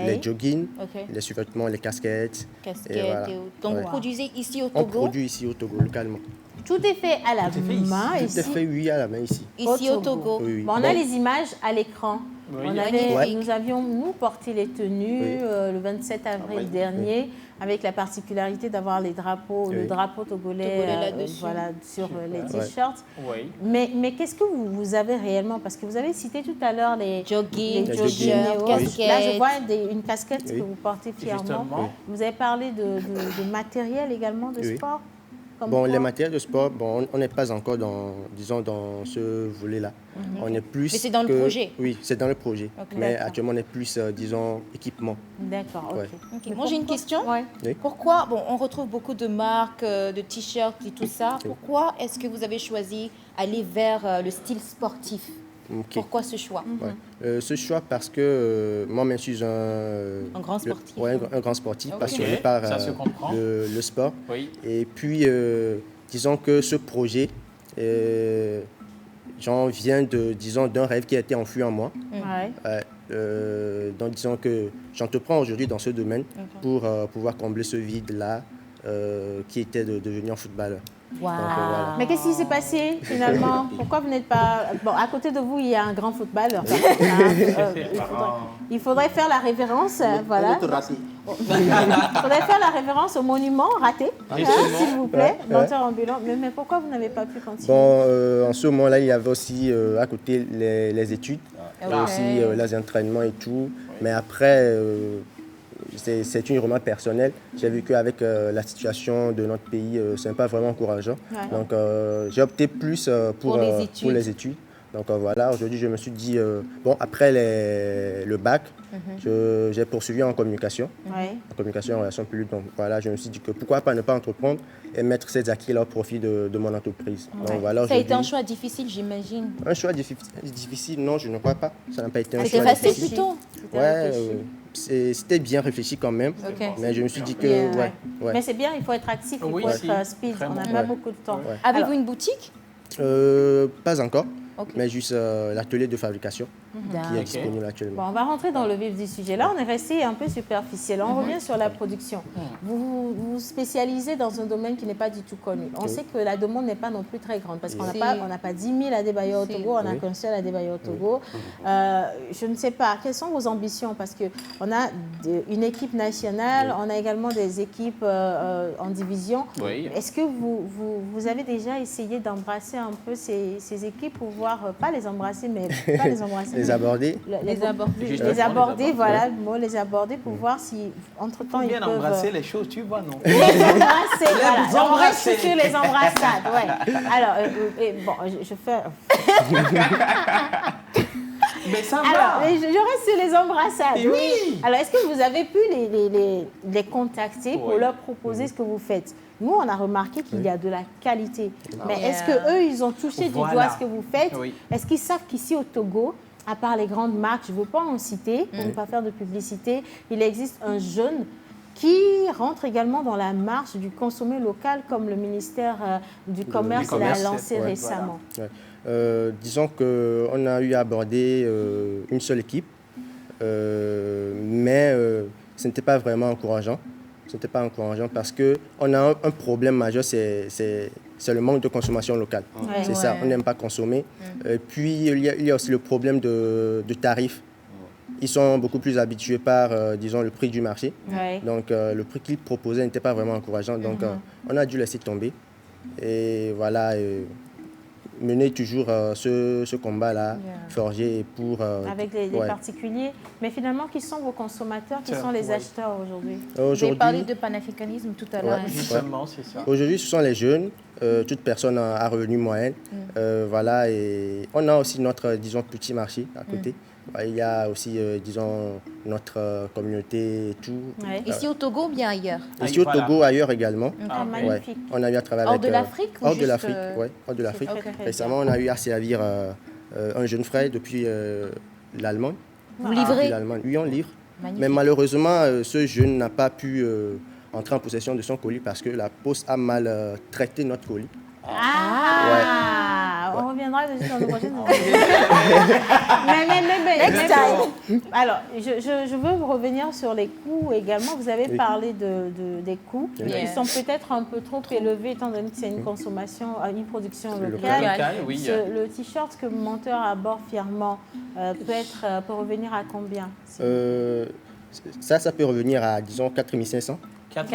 Speaker 10: les joggings, les sous-vêtements, les casquettes.
Speaker 4: Casquettes. Donc vous produisez ici au Togo?
Speaker 10: On produit ici au Togo, localement.
Speaker 2: Tout est fait à la main ici.
Speaker 10: Tout est fait, oui, à la main ici.
Speaker 4: Ici au Togo.
Speaker 10: Oui.
Speaker 2: Bon, on a les images à l'écran.
Speaker 10: Oui.
Speaker 2: Nous avions, nous, porté les tenues le 27 avril dernier, avec la particularité d'avoir les drapeaux, le drapeau togolais voilà, sur les t-shirts. Mais qu'est-ce que vous avez réellement? Parce que vous avez cité tout à l'heure les jogging,
Speaker 4: casquettes.
Speaker 2: Là, je vois une casquette que vous portez fièrement. Vous avez parlé de matériel également de sport?
Speaker 10: Bon, les matériels de sport, bon, on n'est pas encore dans ce volet-là. On est plus.
Speaker 4: Mais c'est dans le projet.
Speaker 10: Oui, c'est dans le projet. Mais actuellement, on est plus, disons, équipement.
Speaker 2: D'accord.
Speaker 4: Moi, j'ai une question. Pourquoi, on retrouve beaucoup de marques, de t-shirts et tout ça. Pourquoi est-ce que vous avez choisi aller vers le style sportif? Pourquoi ce choix?
Speaker 10: Ce choix parce que moi-même, je suis un grand sportif. Un grand sportif, passionné par le sport. Et puis, disons que ce projet, j'en viens d'un rêve qui a été enfui en moi. Donc, disons que j'entreprends aujourd'hui dans ce domaine pour pouvoir combler ce vide-là qui était de devenir footballeur.
Speaker 2: Wow. Donc, voilà. Mais qu'est-ce qui s'est passé finalement? Pourquoi vous n'êtes pas... Bon, à côté de vous, il y a un grand footballeur. Il faudrait faire la révérence, voilà. Il faudrait faire la révérence au monument raté, s'il vous plaît, menteur ambulant. Mais pourquoi vous n'avez pas pu continuer?
Speaker 10: Bon, en ce moment-là, il y avait aussi à côté les études, aussi les entraînements et tout. Mais après... c'est une remarque personnelle. J'ai vu qu'avec la situation de notre pays, ce n'est pas vraiment encourageant. Donc, j'ai opté plus pour les études. Donc voilà, aujourd'hui, je me suis dit, bon, après le bac, j'ai poursuivi en communication, en communication et en relations publiques. Donc voilà, je me suis dit que pourquoi pas ne pas entreprendre et mettre ces acquis-là au profit de mon entreprise. Donc, voilà,
Speaker 4: ça a été un choix difficile, j'imagine.
Speaker 10: Un choix difficile, non, je ne crois pas. Ça n'a pas été un choix
Speaker 4: difficile.
Speaker 10: difficile.
Speaker 4: C'était facile plutôt.
Speaker 10: Ouais, c'était bien réfléchi quand même. Mais je me suis dit que, ouais.
Speaker 2: Mais c'est bien, il faut être actif, il faut être speed. On n'a pas beaucoup de temps.
Speaker 4: Avez-vous une boutique?
Speaker 10: Pas encore. Mais juste l'atelier de fabrication qui est disponible actuellement.
Speaker 2: Bon, on va rentrer dans le vif du sujet. Là, on est resté un peu superficiel. On revient sur la production. Vous vous spécialisez dans un domaine qui n'est pas du tout connu. On sait que la demande n'est pas non plus très grande parce qu'on n'a pas 10 000 Adebayor au Togo, on n'a qu'un seul Adebayor au Togo. Je ne sais pas, quelles sont vos ambitions? Parce qu'on a une équipe nationale, on a également des équipes en division. Est-ce que vous avez déjà essayé d'embrasser un peu ces équipes pour voir, pas les embrasser, mais pas les embrasser.
Speaker 10: Les aborder.
Speaker 2: Les aborder, voilà le mot, les aborder pour voir si, entre-temps, ils peuvent...
Speaker 3: Bien embrasser les choses, tu vois, non?
Speaker 2: Les embrasser, voilà. On reste sur les embrassades, ouais. Alors, bon, je fais...
Speaker 3: Mais ça va.
Speaker 2: Alors, je reste sur les embrassades.
Speaker 3: Oui.
Speaker 2: Alors, est-ce que vous avez pu les contacter pour leur proposer ce que vous faites? Nous, on a remarqué qu'il y a de la qualité. Mais est-ce qu'eux, ils ont touché du doigt ce que vous faites? Est-ce qu'ils savent qu'ici au Togo, à part les grandes marques, je ne veux pas en citer, pour ne pas faire de publicité, il existe un jeune qui rentre également dans la marche du consommé local, comme le ministère du Commerce l'a lancé récemment.
Speaker 10: Voilà. Disons qu'on a eu à aborder une seule équipe, mais ce n'était pas vraiment encourageant. Ce n'était pas encourageant parce qu'on a un problème majeur, c'est le manque de consommation locale. C'est ça, on n'aime pas consommer. Puis, il y a aussi le problème de tarifs. Ils sont beaucoup plus habitués par, disons, le prix du marché. Donc, le prix qu'ils proposaient n'était pas vraiment encourageant. Donc, on a dû laisser tomber. Et voilà, mener toujours ce combat-là, forger pour...
Speaker 2: avec les particuliers. Mais finalement, qui sont vos consommateurs, qui sont les acheteurs aujourd'hui?
Speaker 4: Vous avez parlé de panafricanisme tout à l'heure.
Speaker 3: Justement, c'est ça.
Speaker 10: Aujourd'hui, ce sont les jeunes, toute personne à revenu moyen. Voilà, et on a aussi notre, disons, petit marché à côté. Il y a aussi, disons, notre communauté et tout.
Speaker 4: Ici au Togo ou bien ailleurs?
Speaker 10: Ici au Togo, ailleurs également.
Speaker 2: Magnifique.
Speaker 10: On a eu à travailler
Speaker 4: hors de l'Afrique?
Speaker 10: Hors de l'Afrique, oui. Hors de l'Afrique. Récemment, on a eu à servir un jeune frère depuis l'Allemagne.
Speaker 4: Vous livrez?
Speaker 10: Oui, on livre. Magnifique. Mais malheureusement, ce jeune n'a pas pu entrer en possession de son colis parce que la poste a mal traité notre colis.
Speaker 2: On reviendra dessus dans le prochain. mais next time. Alors, je veux revenir sur les coûts également. Vous avez parlé des coûts qui sont peut-être un peu trop élevés étant donné que c'est une consommation, une production locale. Le t-shirt que Monteur aborde fièrement peut revenir à combien?
Speaker 10: Ça peut revenir à, disons, 4 500.
Speaker 2: 4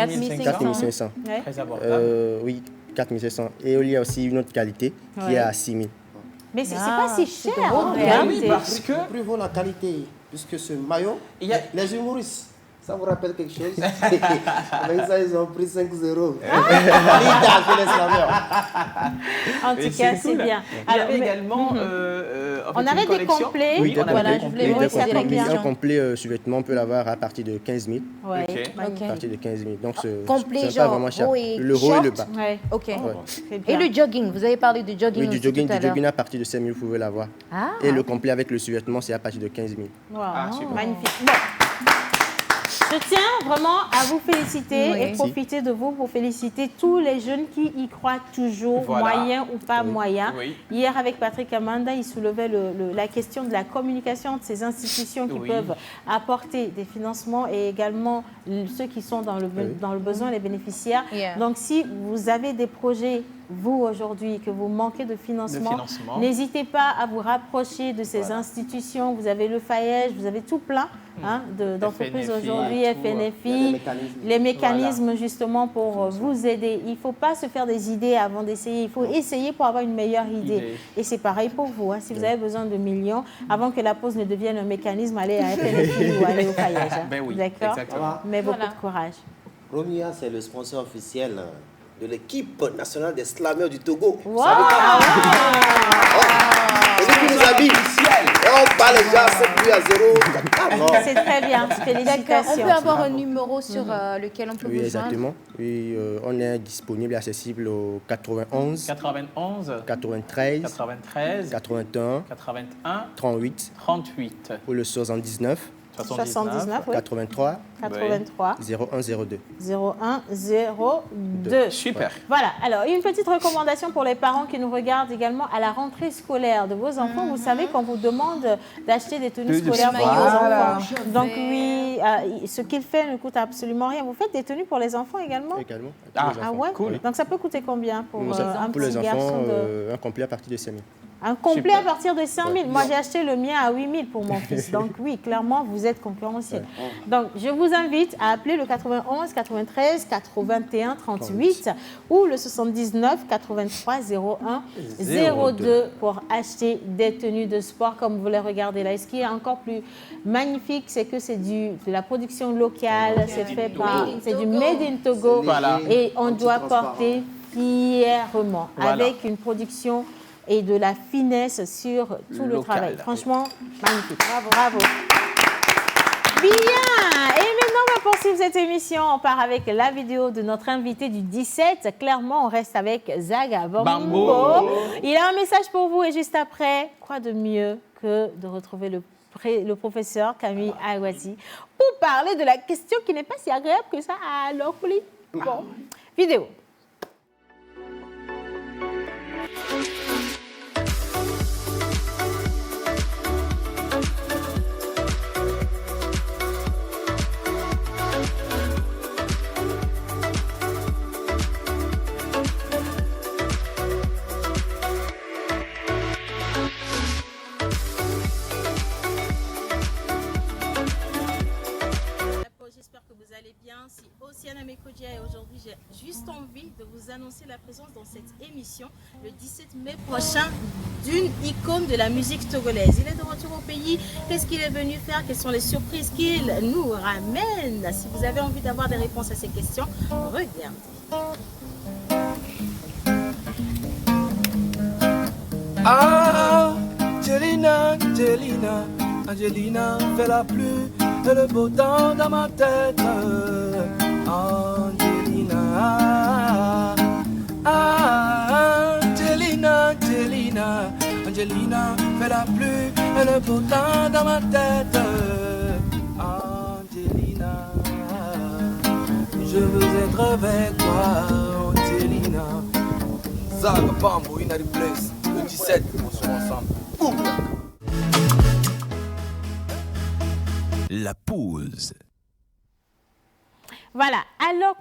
Speaker 2: 500.
Speaker 3: Très abordable.
Speaker 10: Oui. 4 500. Et il y a aussi une autre qualité qui est à 6 000.
Speaker 2: Mais c'est pas si cher en
Speaker 6: réalité. Parce que... Le prix vaut la qualité, puisque ce maillot, les humoristes, ça vous rappelle quelque chose? Avec ça, ils ont pris 5 €.
Speaker 2: En tout cas, c'est bien.
Speaker 3: Il y avait également...
Speaker 2: on avait des complets.
Speaker 10: Oui,
Speaker 2: voilà, je voulais voir ça très bien.
Speaker 10: Un complet sous-vêtement, on peut l'avoir à partir de 15 000. À partir de 15 000. Donc,
Speaker 4: complet,
Speaker 10: c'est pas vraiment cher. Le haut et le bas.
Speaker 4: Et le jogging, vous avez parlé de jogging.
Speaker 10: Oui, du jogging à partir de 5 000, vous pouvez l'avoir. Et le complet avec le sous-vêtement, c'est à partir de 15 000.
Speaker 2: Magnifique. Bon. Je tiens vraiment à vous féliciter et profiter de vous pour féliciter tous les jeunes qui y croient toujours, moyens ou pas moyens. Hier, avec Patrick Amanda, il soulevait la question de la communication de ces institutions qui peuvent apporter des financements et également ceux qui sont dans le besoin, les bénéficiaires. Donc, si vous avez des projets, vous aujourd'hui, que vous manquez de financement, n'hésitez pas à vous rapprocher de ces institutions. Vous avez le FAEJ, vous avez tout plein d'entreprises aujourd'hui, FNFI, les mécanismes justement pour vous aider. Il ne faut pas se faire des idées avant d'essayer, il faut essayer pour avoir une meilleure idée. Et c'est pareil pour vous. Si vous avez besoin de millions, avant que la pause ne devienne un mécanisme, allez à FNFI ou allez au FAEJ. D'accord? Mais beaucoup de courage.
Speaker 6: Romia, c'est le sponsor officiel de l'équipe nationale des slameurs du Togo.
Speaker 2: Wow.
Speaker 6: Vous savez pas? C'est lui qui nous habille. Et on bat les gens 7 buts à 0. Ah, non.
Speaker 2: C'est très bien,
Speaker 4: D'accord.
Speaker 2: félicitations.
Speaker 4: On peut avoir un numéro sur lequel on peut
Speaker 10: Oui,
Speaker 4: vous joindre?
Speaker 10: exactement. Oui, on est disponible et accessible au 91,
Speaker 3: 91,
Speaker 10: 93,
Speaker 3: 93,
Speaker 10: 81,
Speaker 3: 81,
Speaker 10: 38
Speaker 3: 38,
Speaker 10: ou le 79,
Speaker 2: 79, oui.
Speaker 10: 83,
Speaker 2: 83
Speaker 10: 0102.
Speaker 2: 0102.
Speaker 3: Super.
Speaker 2: Voilà, alors une petite recommandation pour les parents qui nous regardent également à la rentrée scolaire de vos enfants. Vous savez qu'on vous demande d'acheter des tenues scolaires pour vos enfants. Donc oui, ce qu'il fait ne coûte absolument rien. Vous faites des tenues pour les enfants également?
Speaker 10: Également.
Speaker 2: Ah ouais,
Speaker 3: cool.
Speaker 2: Donc ça peut coûter combien pour un
Speaker 10: Pour les
Speaker 2: petit garçon
Speaker 10: enfants,
Speaker 2: de...
Speaker 10: un complet à partir de 5 000.
Speaker 2: Un complet
Speaker 3: Super.
Speaker 2: à partir de 5 000. Moi, j'ai acheté le mien à 8 000 pour mon fils. Donc, oui, clairement, vous êtes concurrentiel. Donc, je vous invite à appeler le 91 93 81 38 ou le 79 83 01 02 pour acheter des tenues de sport comme vous les regardez là. Et ce qui est encore plus magnifique, c'est que c'est de la production locale. C'est fait par... C'est du Made in Togo.
Speaker 3: Voilà.
Speaker 2: Et on doit porter fièrement avec une production et de la finesse sur tout le travail. Franchement, magnifique. Bravo, bravo. Bien. Et maintenant, on va poursuivre cette émission. On part avec la vidéo de notre invité du 17. Clairement, on reste avec Zaga Bambo. Il a un message pour vous et juste après, quoi de mieux que de retrouver le professeur Camille Aouati pour parler de la question qui n'est pas si agréable que ça à l'Okuli. Bon, vidéo. J'espère que vous allez bien. Si Oceana Mekodia et aujourd'hui j'ai juste envie de vous annoncer la présence dans cette émission le 17 mai prochain d'une icône de la musique togolaise. Il est de retour au pays. Qu'est-ce qu'il est venu faire? Quelles sont les surprises qu'il nous ramène? Si vous avez envie d'avoir des réponses à ces questions, regardez.
Speaker 11: Ah, Angelina, Angelina, Angelina fait la pluie et le beau temps dans ma tête. Angelina, Angelina, Angelina, Angelina fait la pluie et le beau temps dans ma tête. Angelina, je veux être avec toi, Angelina. Zaga Bambo, in the place. Le 17, on se voit ensemble. Boum.
Speaker 7: La pause.
Speaker 2: Voilà, alors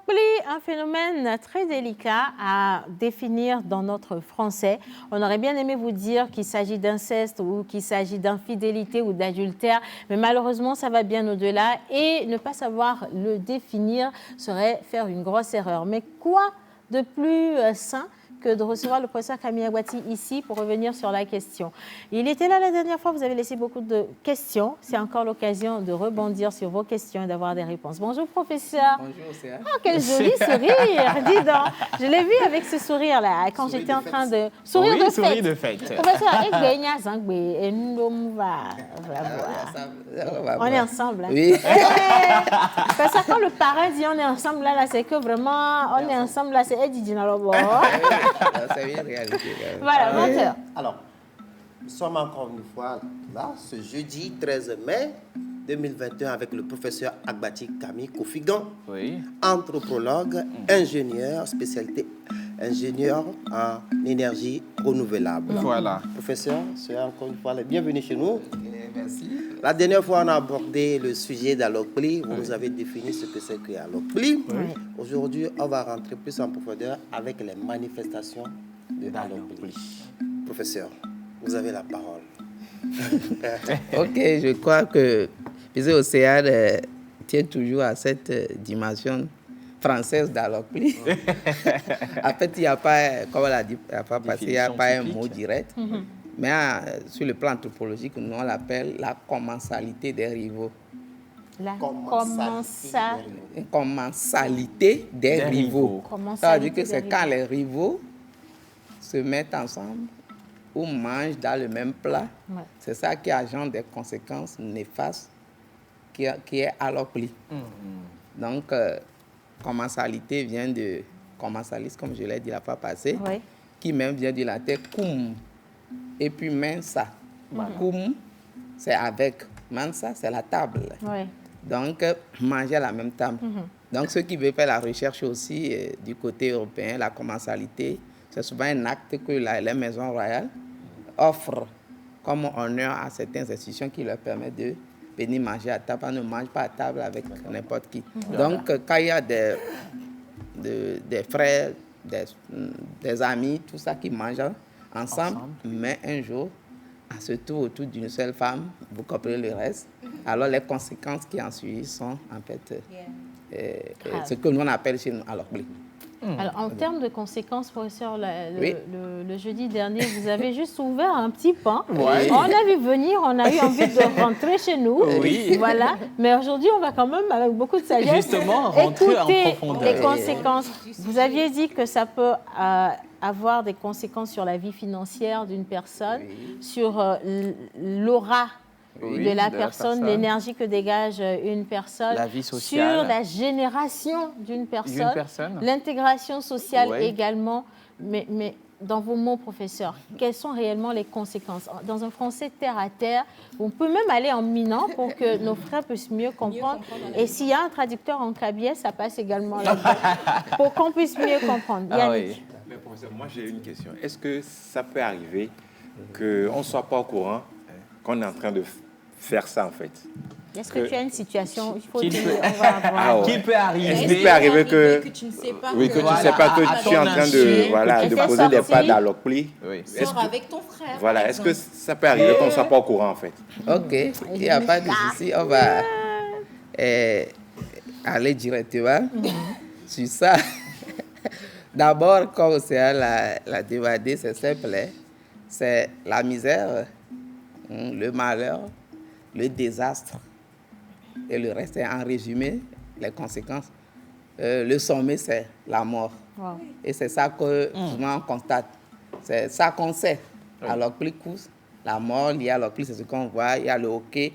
Speaker 2: un phénomène très délicat à définir dans notre français. On aurait bien aimé vous dire qu'il s'agit d'inceste ou qu'il s'agit d'infidélité ou d'adultère, mais malheureusement ça va bien au-delà et ne pas savoir le définir serait faire une grosse erreur. Mais quoi de plus sain que de recevoir le professeur Camille Aouati ici pour revenir sur la question. Il était là la dernière fois, vous avez laissé beaucoup de questions. C'est encore l'occasion de rebondir sur vos questions et d'avoir des réponses. Bonjour professeur.
Speaker 6: Bonjour, c'est
Speaker 2: Oh, quel joli sourire, dis donc. Je l'ai vu avec ce sourire-là quand j'étais en train de... Sourire de fête.
Speaker 3: Sourire de fête.
Speaker 2: Professeur, on est ensemble. Hein.
Speaker 6: Oui.
Speaker 2: Parce que quand le parrain dit on est ensemble, là c'est que vraiment on est ensemble, là c'est Eddie Dinalobo.
Speaker 6: C'est une réalité.
Speaker 2: Voilà, menteur.
Speaker 6: Alors, nous sommes encore une fois là, ce jeudi 13 mai 2021, avec le professeur Agbati Camille Kofigan, anthropologue, ingénieur, spécialité ingénieur en énergie renouvelable.
Speaker 3: Voilà.
Speaker 6: Professeur, c'est encore une fois le bienvenue chez nous.
Speaker 12: Merci.
Speaker 6: La dernière fois, on a abordé le sujet d'Alokpli. Vous nous avez défini ce que c'est que Alokpli. Aujourd'hui, on va rentrer plus en profondeur avec les manifestations de Alokpli. Professeur, vous avez la parole.
Speaker 12: Ok, je crois que Océane tient toujours à cette dimension française d'Alokpli. En fait, il n'y a pas, comme elle a dit, il n'y a pas un mot direct. Mais sur le plan anthropologique, nous on l'appelle la commensalité des rivaux.
Speaker 2: La
Speaker 12: commensalité des rivaux. Ça veut dire que c'est quand les rivaux se mettent ensemble ou mangent dans le même plat. Ouais. C'est ça qui engendre des conséquences néfastes qui est aloplie. Donc, commensalité vient de commensalis, comme je l'ai dit la fois passée, qui même vient du latin cum, et puis mensa. Cum, c'est avec, mensa, c'est la table. Donc, manger à la même table. Donc, ceux qui veulent faire la recherche aussi du côté européen, la commensalité, c'est souvent un acte que les maisons royales offrent comme honneur à certaines institutions qui leur permettent de venir manger à table. On ne mange pas à table avec n'importe qui. Donc, quand il y a des frères, des amis, tout ça qui mangent ensemble, mais un jour, à se trouver autour d'une seule femme, vous comprenez le reste. Alors, les conséquences qui en suivent sont en fait ce que nous on appelle chez nous aloplie.
Speaker 2: Alors, en termes de conséquences, professeur, le jeudi dernier, vous avez juste ouvert un petit pan. On a vu venir, on a eu envie de rentrer chez nous. Voilà. Mais aujourd'hui, on va quand même, avec beaucoup de sagesse, écouter les conséquences. Vous aviez dit que ça peut avoir des conséquences sur la vie financière d'une personne, sur l'aura de la personne, l'énergie que dégage une personne,
Speaker 3: la vie sociale,
Speaker 2: sur la génération d'une personne, l'intégration sociale également. Mais dans vos mots, professeur, quelles sont réellement les conséquences? Dans un français terre à terre, on peut même aller en minant pour que nos frères puissent mieux comprendre. Et s'il y a un traducteur en cabiais, ça passe également là-bas, pour qu'on puisse mieux comprendre. Yannick.
Speaker 5: Mais professeur, moi j'ai une question. Est-ce que ça peut arriver qu'on ne soit pas au courant qu'on est en train de faire ça en fait?
Speaker 2: Est-ce que tu as une situation
Speaker 3: qu'il peut arriver?
Speaker 5: Est-ce qu'il peut arriver que tu ne sais pas que tu es en train de poser des pas d'aloplie?
Speaker 4: Sors avec ton frère.
Speaker 5: Voilà, est-ce que ça peut arriver qu'on ne soit pas au courant en fait?
Speaker 12: Ok, il n'y a pas de souci. On va aller directement sur ça. D'abord, comme c'est la dévadée, c'est simple. C'est la misère, le malheur, le désastre. Et le reste est en résumé, les conséquences. Le sommet, c'est la mort. Et c'est ça que souvent on constate. C'est ça qu'on sait. Alors, la mort liée à l'oplie, c'est ce qu'on voit. Il y a le hockey,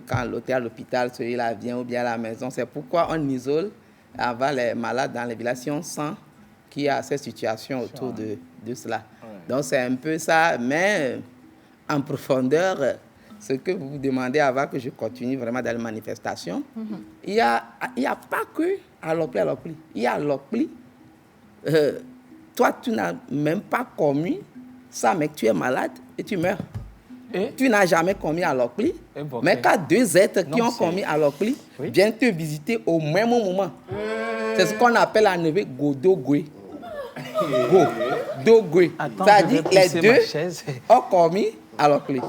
Speaker 12: quand l'hôtel à l'hôpital, celui-là vient ou bien à la maison. C'est pourquoi on isole avant les malades dans les villages. On sent qu'il y a cette situation autour de cela. Donc, c'est un peu ça, mais en profondeur, ce que vous vous demandez avant que je continue vraiment dans les manifestations, il y a pas que aloplie. Il y a aloplie. Toi, tu n'as même pas commis ça, mais tu es malade et tu meurs. Tu n'as jamais commis aloplie, mais quand deux êtres qui ont commis aloplie viennent te visiter au même moment. C'est ce qu'on appelle en anglais godogwe. Godogwe. C'est-à-dire que les deux ont commis aloplie.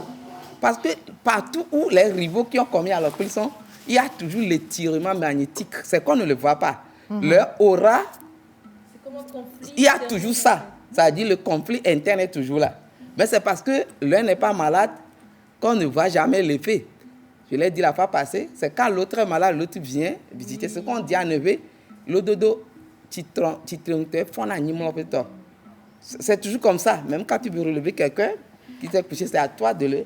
Speaker 12: Parce que partout où les rivaux qui ont commis aloplie sont, il y a toujours l'étirement magnétique. C'est qu'on ne le voit pas. Leur aura, il y a toujours ça. C'est-à-dire le conflit interne est toujours là. Mais c'est parce que l'un n'est pas malade qu'on ne voit jamais l'effet. Je l'ai dit la fois passée, c'est quand l'autre est malade, l'autre vient visiter. Ce qu'on dit à Neve, le dodo, c'est toujours comme ça. Même quand tu veux relever quelqu'un qui s'est couché, c'est à toi de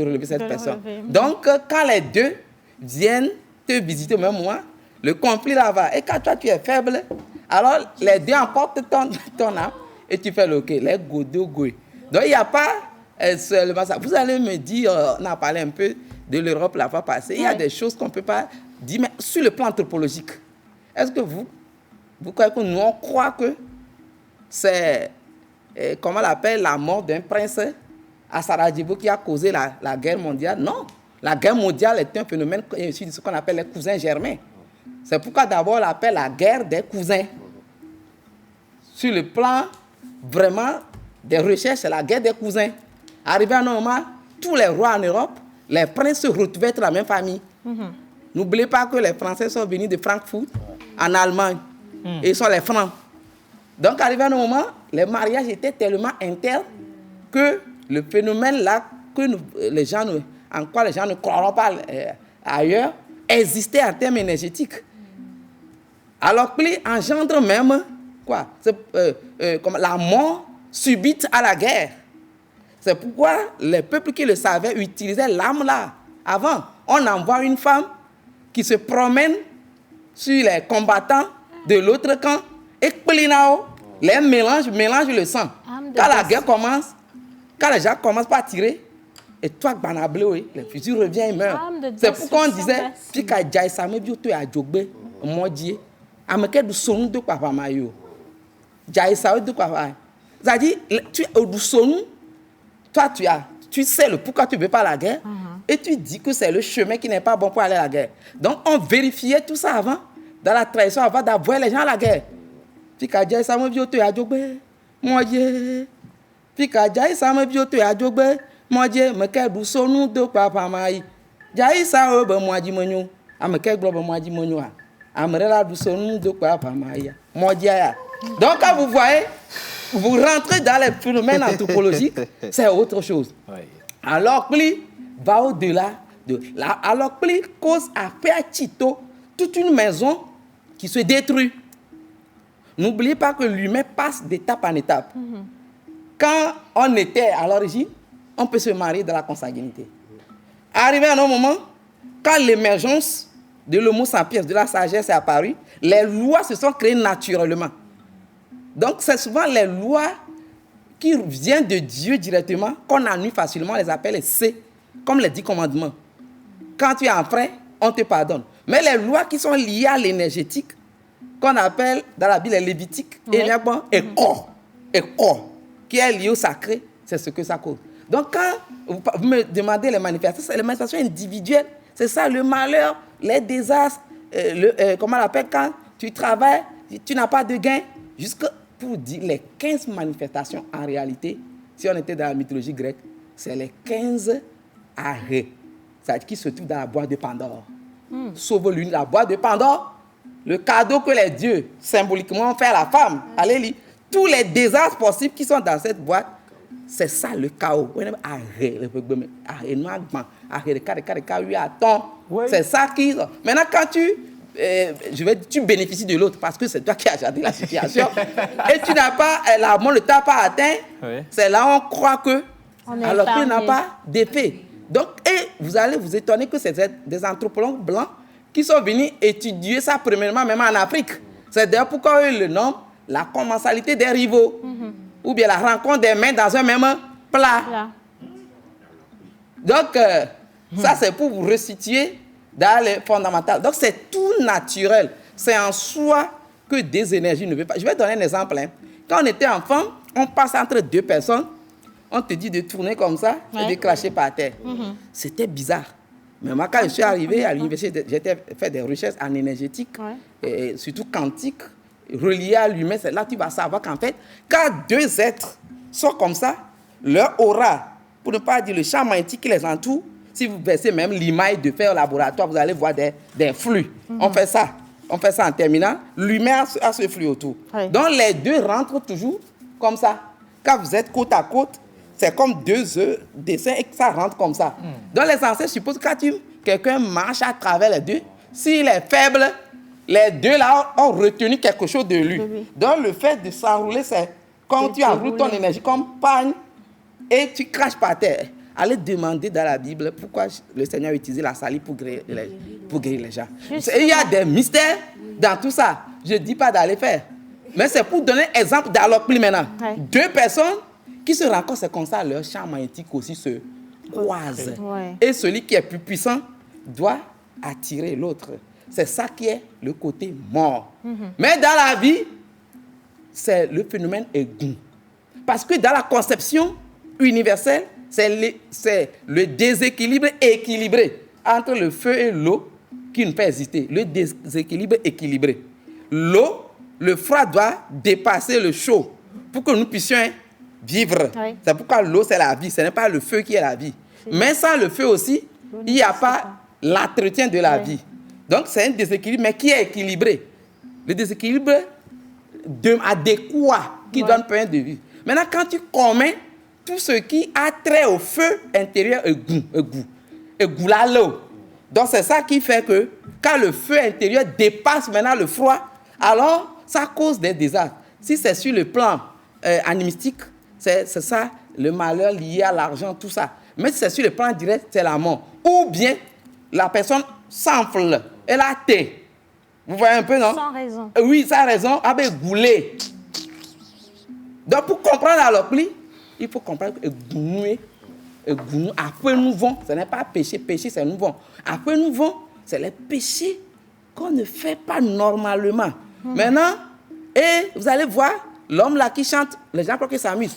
Speaker 12: relever cette personne. Donc, quand les deux viennent te visiter au même moment, le conflit là va. Et quand toi, tu es faible, alors les deux emportent ton âme et tu fais le hockey, les godogoué. Donc, il n'y a pas seulement ça. Vous allez me dire, on a parlé un peu de l'Europe la fois passée, il y a des choses qu'on ne peut pas dire, mais sur le plan anthropologique, est-ce que vous croyez que nous, on croit que c'est, comment on l'appelle, la mort d'un prince à Sarajevo qui a causé la guerre mondiale? Non. La guerre mondiale est un phénomène issu de ce qu'on appelle les cousins germains. C'est pourquoi d'abord on l'appelle la guerre des cousins. Sur le plan vraiment des recherches, c'est la guerre des cousins. Arrivé à un moment, tous les rois en Europe, les princes se retrouvaient être la même famille. N'oubliez pas que les Français sont venus de Francfort en Allemagne. Et ils sont les Francs. Donc, arrivé à un moment, les mariages étaient tellement internes que le phénomène là, en quoi les gens ne croiront pas ailleurs, exister en termes énergétiques. Alors qu'il engendre même quoi? Comme la mort subite à la guerre. C'est pourquoi les peuples qui le savaient utilisaient l'arme là. Avant, on envoie une femme qui se promène sur les combattants de l'autre camp et les mélange le sang. Quand la guerre commence, quand les gens commencent par tirer, et toi, le fusil revient et meurt. C'est pourquoi on disait, Pika Jai Same Bioto à Djogbe, Modie, Ameke du Sonou de Papa Mayo. Jai Sao de Papa. C'est-à-dire, tu es au Sonou, toi, tu sais le pourquoi tu ne veux pas la guerre, et tu dis que c'est le chemin qui n'est pas bon pour aller à la guerre. Donc, on vérifiait tout ça avant, dans la tradition, avant d'envoyer les gens à la guerre. Pika Jai Same Bioto à Djogbe, Modie. Pika Jai Same Bioto à Djogbe, Modie, Meke du Sonou de Papa Mayo. Jai Sao be Modie Monyo, Ameke Globe Modie Monyo. Amrela du Sonou de Papa Mayo. Modie. Donc, quand vous voyez, vous rentrez dans les phénomènes anthropologiques, c'est autre chose. Oui. Alors, plus va au-delà de là. Alors, plus cause à faire Tito toute une maison qui se détruit. N'oubliez pas que l'humain passe d'étape en étape. Quand on était à l'origine, on peut se marier dans la consanguinité. Arrivé à un moment, quand l'émergence de l'homo sapiens, de la sagesse est apparue, les lois se sont créées naturellement. Donc, c'est souvent les lois qui viennent de Dieu directement, qu'on ennuie facilement, on les appelle les C, comme les 10 commandements. Quand tu es en frein, on te pardonne. Mais les lois qui sont liées à l'énergétique, qu'on appelle dans la Bible les lévitiques, et corps, qui est lié au sacré, c'est ce que ça cause. Donc, quand vous me demandez les manifestations, c'est les manifestations individuelles. C'est ça, le malheur, les désastres, comment on l'appelle, quand tu travailles, tu n'as pas de gain, jusque pour dire les 15 manifestations, en réalité, si on était dans la mythologie grecque, c'est les 15 arrêts, c'est-à-dire qui se trouvent dans la boîte de Pandore. Sauf l'une, la boîte de Pandore, le cadeau que les dieux symboliquement ont fait à la femme. Allez lire. Tous les désastres possibles qui sont dans cette boîte, c'est ça le chaos. C'est ça qui... Maintenant, quand tu bénéficies de l'autre parce que c'est toi qui as gardé la situation et tu n'as pas, l'amour ne t'a pas atteint, c'est là où on croit que, alors qu'il n'a pas d'effet. Donc, et vous allez vous étonner que c'est des anthropologues blancs qui sont venus étudier ça premièrement, même en Afrique. C'est d'ailleurs pourquoi eux le nomment la commensalité des rivaux, ou bien la rencontre des mains dans un même plat. Donc, ça c'est pour vous resituer dans les fondamentales. Donc, c'est tout naturel. C'est en soi que des énergies ne veulent pas. Je vais donner un exemple. Quand on était enfant, on passe entre deux personnes, on te dit de tourner comme ça et de cracher par terre. C'était bizarre. Mais moi, quand je suis arrivé à l'université, j'ai fait des recherches en énergétique, et surtout quantique, reliées à l'humain. C'est là que tu vas savoir qu'en fait, quand deux êtres sont comme ça, leur aura, pour ne pas dire le champ magnétique qui les entoure, si vous baissez même l'image de faire au laboratoire, vous allez voir des flux. On fait ça en terminale. L'humain a ce flux autour. Donc les deux rentrent toujours comme ça. Quand vous êtes côte à côte, c'est comme deux dessins et que ça rentre comme ça. Donc les ancêtres supposent que quand quelqu'un marche à travers les deux, s'il est faible, les deux là ont retenu quelque chose de lui. Donc le fait de s'enrouler, c'est quand tu enroules ton énergie comme pagne et tu craches par terre. Allez demander dans la Bible pourquoi le Seigneur a utilisé la salive pour guérir les gens. Il y a des mystères dans tout ça. Je ne dis pas d'aller faire. Mais c'est pour donner un exemple d'Alokli maintenant. Deux personnes qui se rencontrent, c'est comme ça, leur champ magnétique aussi se croise. Et celui qui est plus puissant doit attirer l'autre. C'est ça qui est le côté mort. Mais dans la vie, c'est le phénomène aigu. Parce que dans la conception universelle, c'est le déséquilibre équilibré entre le feu et l'eau qui nous fait hésiter. Le déséquilibre équilibré. L'eau, le froid doit dépasser le chaud pour que nous puissions vivre. C'est pourquoi l'eau, c'est la vie. Ce n'est pas le feu qui est la vie. Mais sans le feu aussi, il n'y a pas l'entretien de la vie. Donc, c'est un déséquilibre, mais qui est équilibré. Le déséquilibre adéquat qui donne point de vie. Maintenant, quand tu commets tout ce qui a trait au feu intérieur et goût là, l'eau, Donc c'est ça qui fait que quand le feu intérieur dépasse maintenant le froid, alors ça cause des désastres. Si c'est sur le plan animistique, c'est ça, le malheur lié à l'argent, tout ça. Mais si c'est sur le plan direct, c'est la mort. Ou bien la personne s'enfle, elle a thé. Vous voyez un peu, non?
Speaker 4: Sans raison.
Speaker 12: Oui, sans raison, avec goulé. Donc pour comprendre alors pli, il faut comprendre que gounou, après nous vont, ce n'est pas péché, péché c'est nous vont. Après nous vont, c'est les péchés qu'on ne fait pas normalement. Maintenant, et vous allez voir, l'homme là qui chante, les gens croient qu'il s'amuse.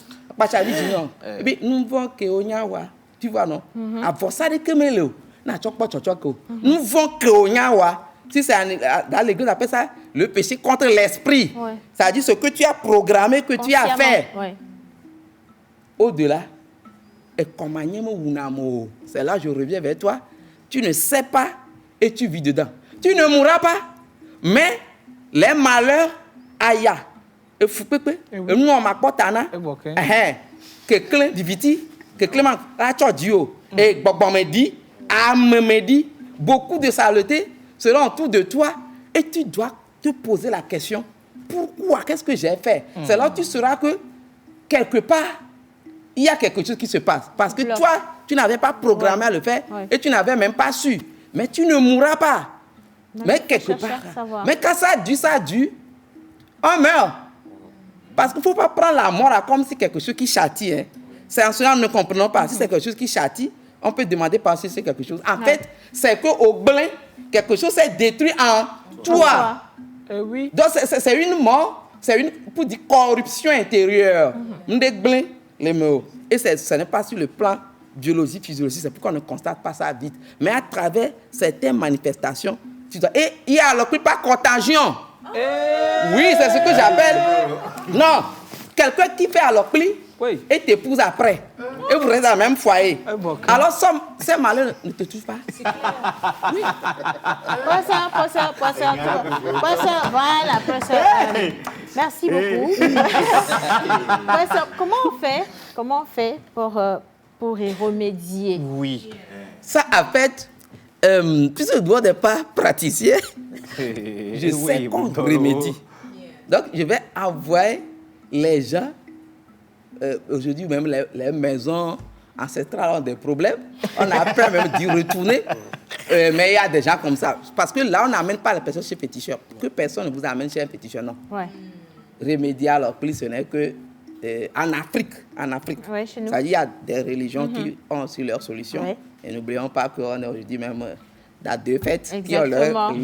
Speaker 12: Et puis nous vont que onyawa, tu vois non? À force de kemelo, na chokpo chochoko. Nous vont que onyawa. Si c'est dans l'église, on appelle ça le péché contre l'esprit. Ouais. C'est-à-dire ce que tu as programmé, que tu as fait. Ouais. Au-delà, c'est là que je reviens vers toi. Tu ne sais pas et tu vis dedans. Tu ne mourras pas, mais les malheurs, aïe, et foupepe, et nous on m'a pas tana, que clé diviti, que clément, la chodio, et bon me dit, me dit, beaucoup de saleté seront autour de toi, et tu dois te poser la question, pourquoi, qu'est-ce que j'ai fait? C'est là que tu sauras que quelque part, il y a quelque chose qui se passe. Parce que toi, tu n'avais pas programmé à le faire, et tu n'avais même pas su. Mais tu ne mourras pas. Non, mais quelque part. Mais quand ça a dû, on meurt. Parce qu'il ne faut pas prendre la mort comme si quelque chose qui châtie. Hein. C'est en cela que nous ne comprenons pas. Si c'est quelque chose qui châtie, on peut demander par si c'est quelque chose. En fait, c'est qu'au blin, quelque chose s'est détruit en toi. Oui. Donc c'est une mort, c'est une pour dire, corruption intérieure. Et ce n'est pas sur le plan biologique, physiologique, c'est pourquoi on ne constate pas ça vite. Mais à travers certaines manifestations, et il y a alors pas contagion. Oui, c'est ce que j'appelle. Non, quelqu'un qui fait alors et t'épouse après. Et vous restez dans le même foyer. Alors, ces malheurs ne te touchent pas. Oui.
Speaker 4: Voilà, merci beaucoup. Comment on fait pour y remédier?
Speaker 3: Oui.
Speaker 12: Ça, en fait, puisque je ne suis pas praticien, je sais qu'on remédie. Donc, je vais envoyer les gens. Aujourd'hui, même les maisons ancestrales ont des problèmes. On a peur même d'y retourner. Mais il y a des gens comme ça. Parce que là, on n'amène pas les personnes chez féticheur. Que personne ne vous amène chez un féticheur, non. Ouais. Remédier alors plus, ce n'est que en Afrique. Ouais, chez nous. Ça, il y a des religions qui ont aussi leurs solutions. Ouais. Et n'oublions pas qu'on est aujourd'hui même dans deux fêtes qui ont leur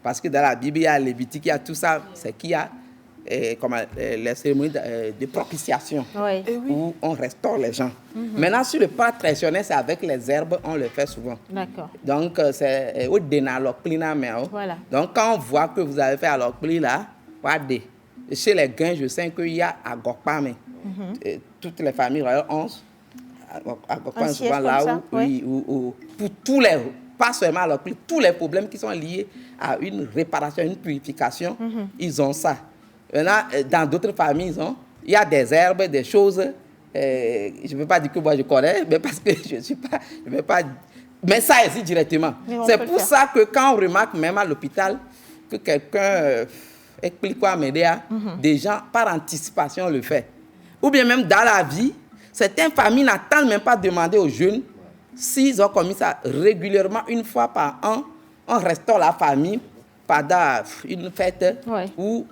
Speaker 12: parce que dans la Bible, il y a Lévitique, il y a tout ça. C'est qu'il y a les cérémonies de propitiation où on restaure les gens. Maintenant, sur le pas traditionnel, c'est avec les herbes, on le fait souvent. D'accord. Donc, c'est au dénalopli. Voilà. Donc, quand on voit que vous avez fait alopli là, chez les gains, je sais qu'il y a à Gokpame. Toutes les familles royales ont à Gokpame, souvent là où pour tous les, pas seulement alopli, tous les problèmes qui sont liés à une réparation, une purification, ils ont ça. Maintenant, dans d'autres familles, il y a des herbes, des choses. Je ne veux pas dire que moi je connais, mais parce que je ne suis pas. Je veux pas mais ça existe directement. C'est pour ça que quand on remarque, même à l'hôpital, que quelqu'un explique quoi m'aider, des gens, par anticipation, le fait. Ou bien même dans la vie, certaines familles n'attendent même pas de demander aux jeunes s'ils ont commis ça régulièrement, une fois par an, on restaure la famille pendant une fête où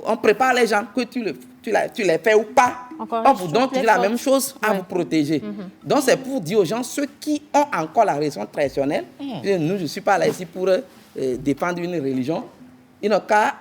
Speaker 12: on prépare les gens, que tu les fais ou pas. On vous donne toujours la même chose à vous protéger. Donc, c'est pour dire aux gens, ceux qui ont encore la religion traditionnelle, nous, je ne suis pas là ici pour défendre une religion, ils n'ont qu'à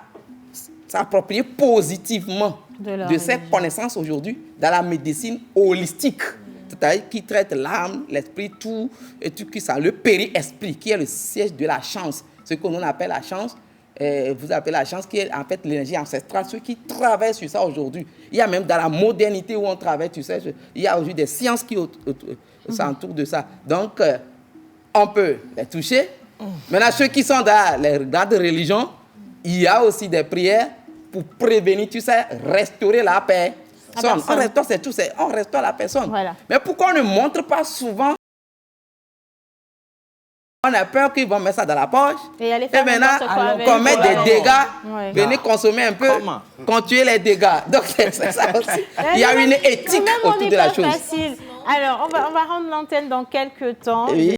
Speaker 12: s'approprier positivement de ces connaissances aujourd'hui dans la médecine holistique, c'est-à-dire qui traite l'âme, l'esprit, tout, et tout qui ça, le péri-esprit, qui est le siège de la chance, ce que l'on appelle la chance. Vous appelez la chance qui est en fait l'énergie ancestrale, ceux qui travaillent sur ça aujourd'hui. Il y a même dans la modernité où on travaille, tu sais, il y a aujourd'hui des sciences qui s'entourent de ça. Donc, on peut les toucher. Maintenant, ceux qui sont dans les grandes religions, il y a aussi des prières pour prévenir, tu sais, restaurer la paix. On restaure, c'est tout, on restaure la personne. Voilà. Mais pourquoi on ne montre pas souvent On a peur qu'ils vont mettre ça dans la poche.
Speaker 2: Et
Speaker 12: maintenant, on commet des dégâts. Venez consommer un peu, continuer les dégâts. Donc, c'est ça aussi. Il y a une éthique autour de la chose.
Speaker 2: Facile. Alors, on va rendre l'antenne dans quelques temps.
Speaker 12: Oui.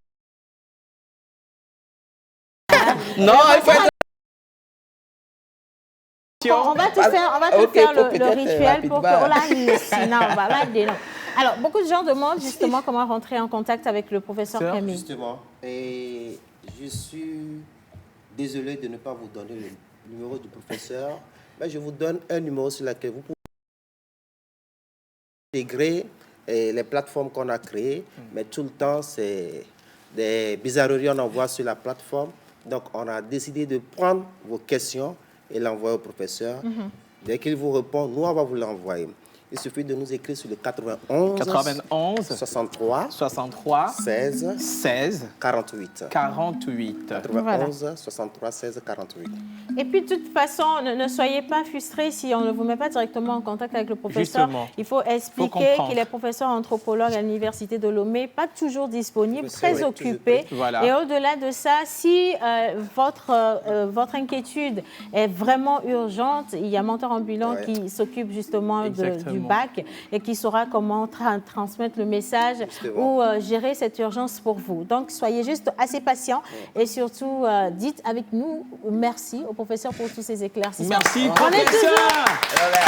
Speaker 12: Non, il faut être...
Speaker 2: On va te faire le rituel pour que... Alors, beaucoup de gens demandent justement comment rentrer en contact avec le professeur Camille.
Speaker 6: Justement, et je suis désolé de ne pas vous donner le numéro du professeur, mais je vous donne un numéro sur lequel vous pouvez intégrer les plateformes qu'on a créées, mais tout le temps, c'est des bizarreries qu'on envoie sur la plateforme. Donc, on a décidé de prendre vos questions et l'envoyer au professeur. Dès qu'il vous répond, nous, on va vous l'envoyer. Il suffit de nous écrire sur le 91 63 16 48. 91 63 16 48.
Speaker 2: Et puis, de toute façon, ne soyez pas frustrés si on ne vous met pas directement en contact avec le professeur. Justement. Il faut expliquer qu'il est professeur anthropologue à l'Université de Lomé, pas toujours disponible, très occupé. Voilà. Et au-delà de ça, si votre inquiétude est vraiment urgente, il y a Mentor Ambulant qui s'occupe justement du bac et qui saura comment transmettre le message ou gérer cette urgence pour vous. Donc, soyez juste assez patient et surtout, dites avec nous merci au professeur pour tous ces éclaircissements.
Speaker 3: Merci, professeur.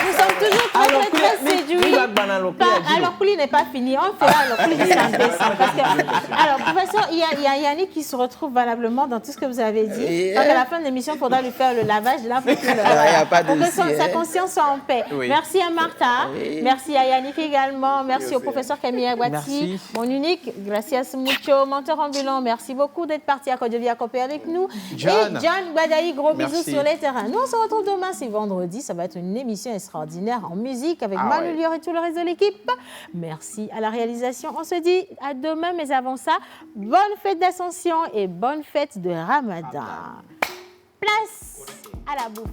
Speaker 2: Nous sommes toujours très séduits. Alors, Pouli n'est pas fini. On fera alors Pouli du alors, professeur, il y a Yannick qui se retrouve valablement dans tout ce que vous avez dit. Donc, à la fin de l'émission, il faudra lui faire le lavage là pour que sa conscience soit en paix. Oui. Merci à Martha. Merci à Yannick également. Merci au professeur Camille Aguati. Mon unique, gracias mucho. Mentor Ambulant, merci beaucoup d'être parti à Côte-d'Ivoire avec nous.
Speaker 3: John.
Speaker 2: Et John Badaï, gros bisous sur les terrains. Nous, on se retrouve demain, c'est vendredi. Ça va être une émission extraordinaire en musique avec Manu Lior et tout le reste de l'équipe. Merci à la réalisation. On se dit à demain, mais avant ça, bonne fête d'Ascension et bonne fête de Ramadan. Place à la bouffe.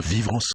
Speaker 13: Vivre ensemble.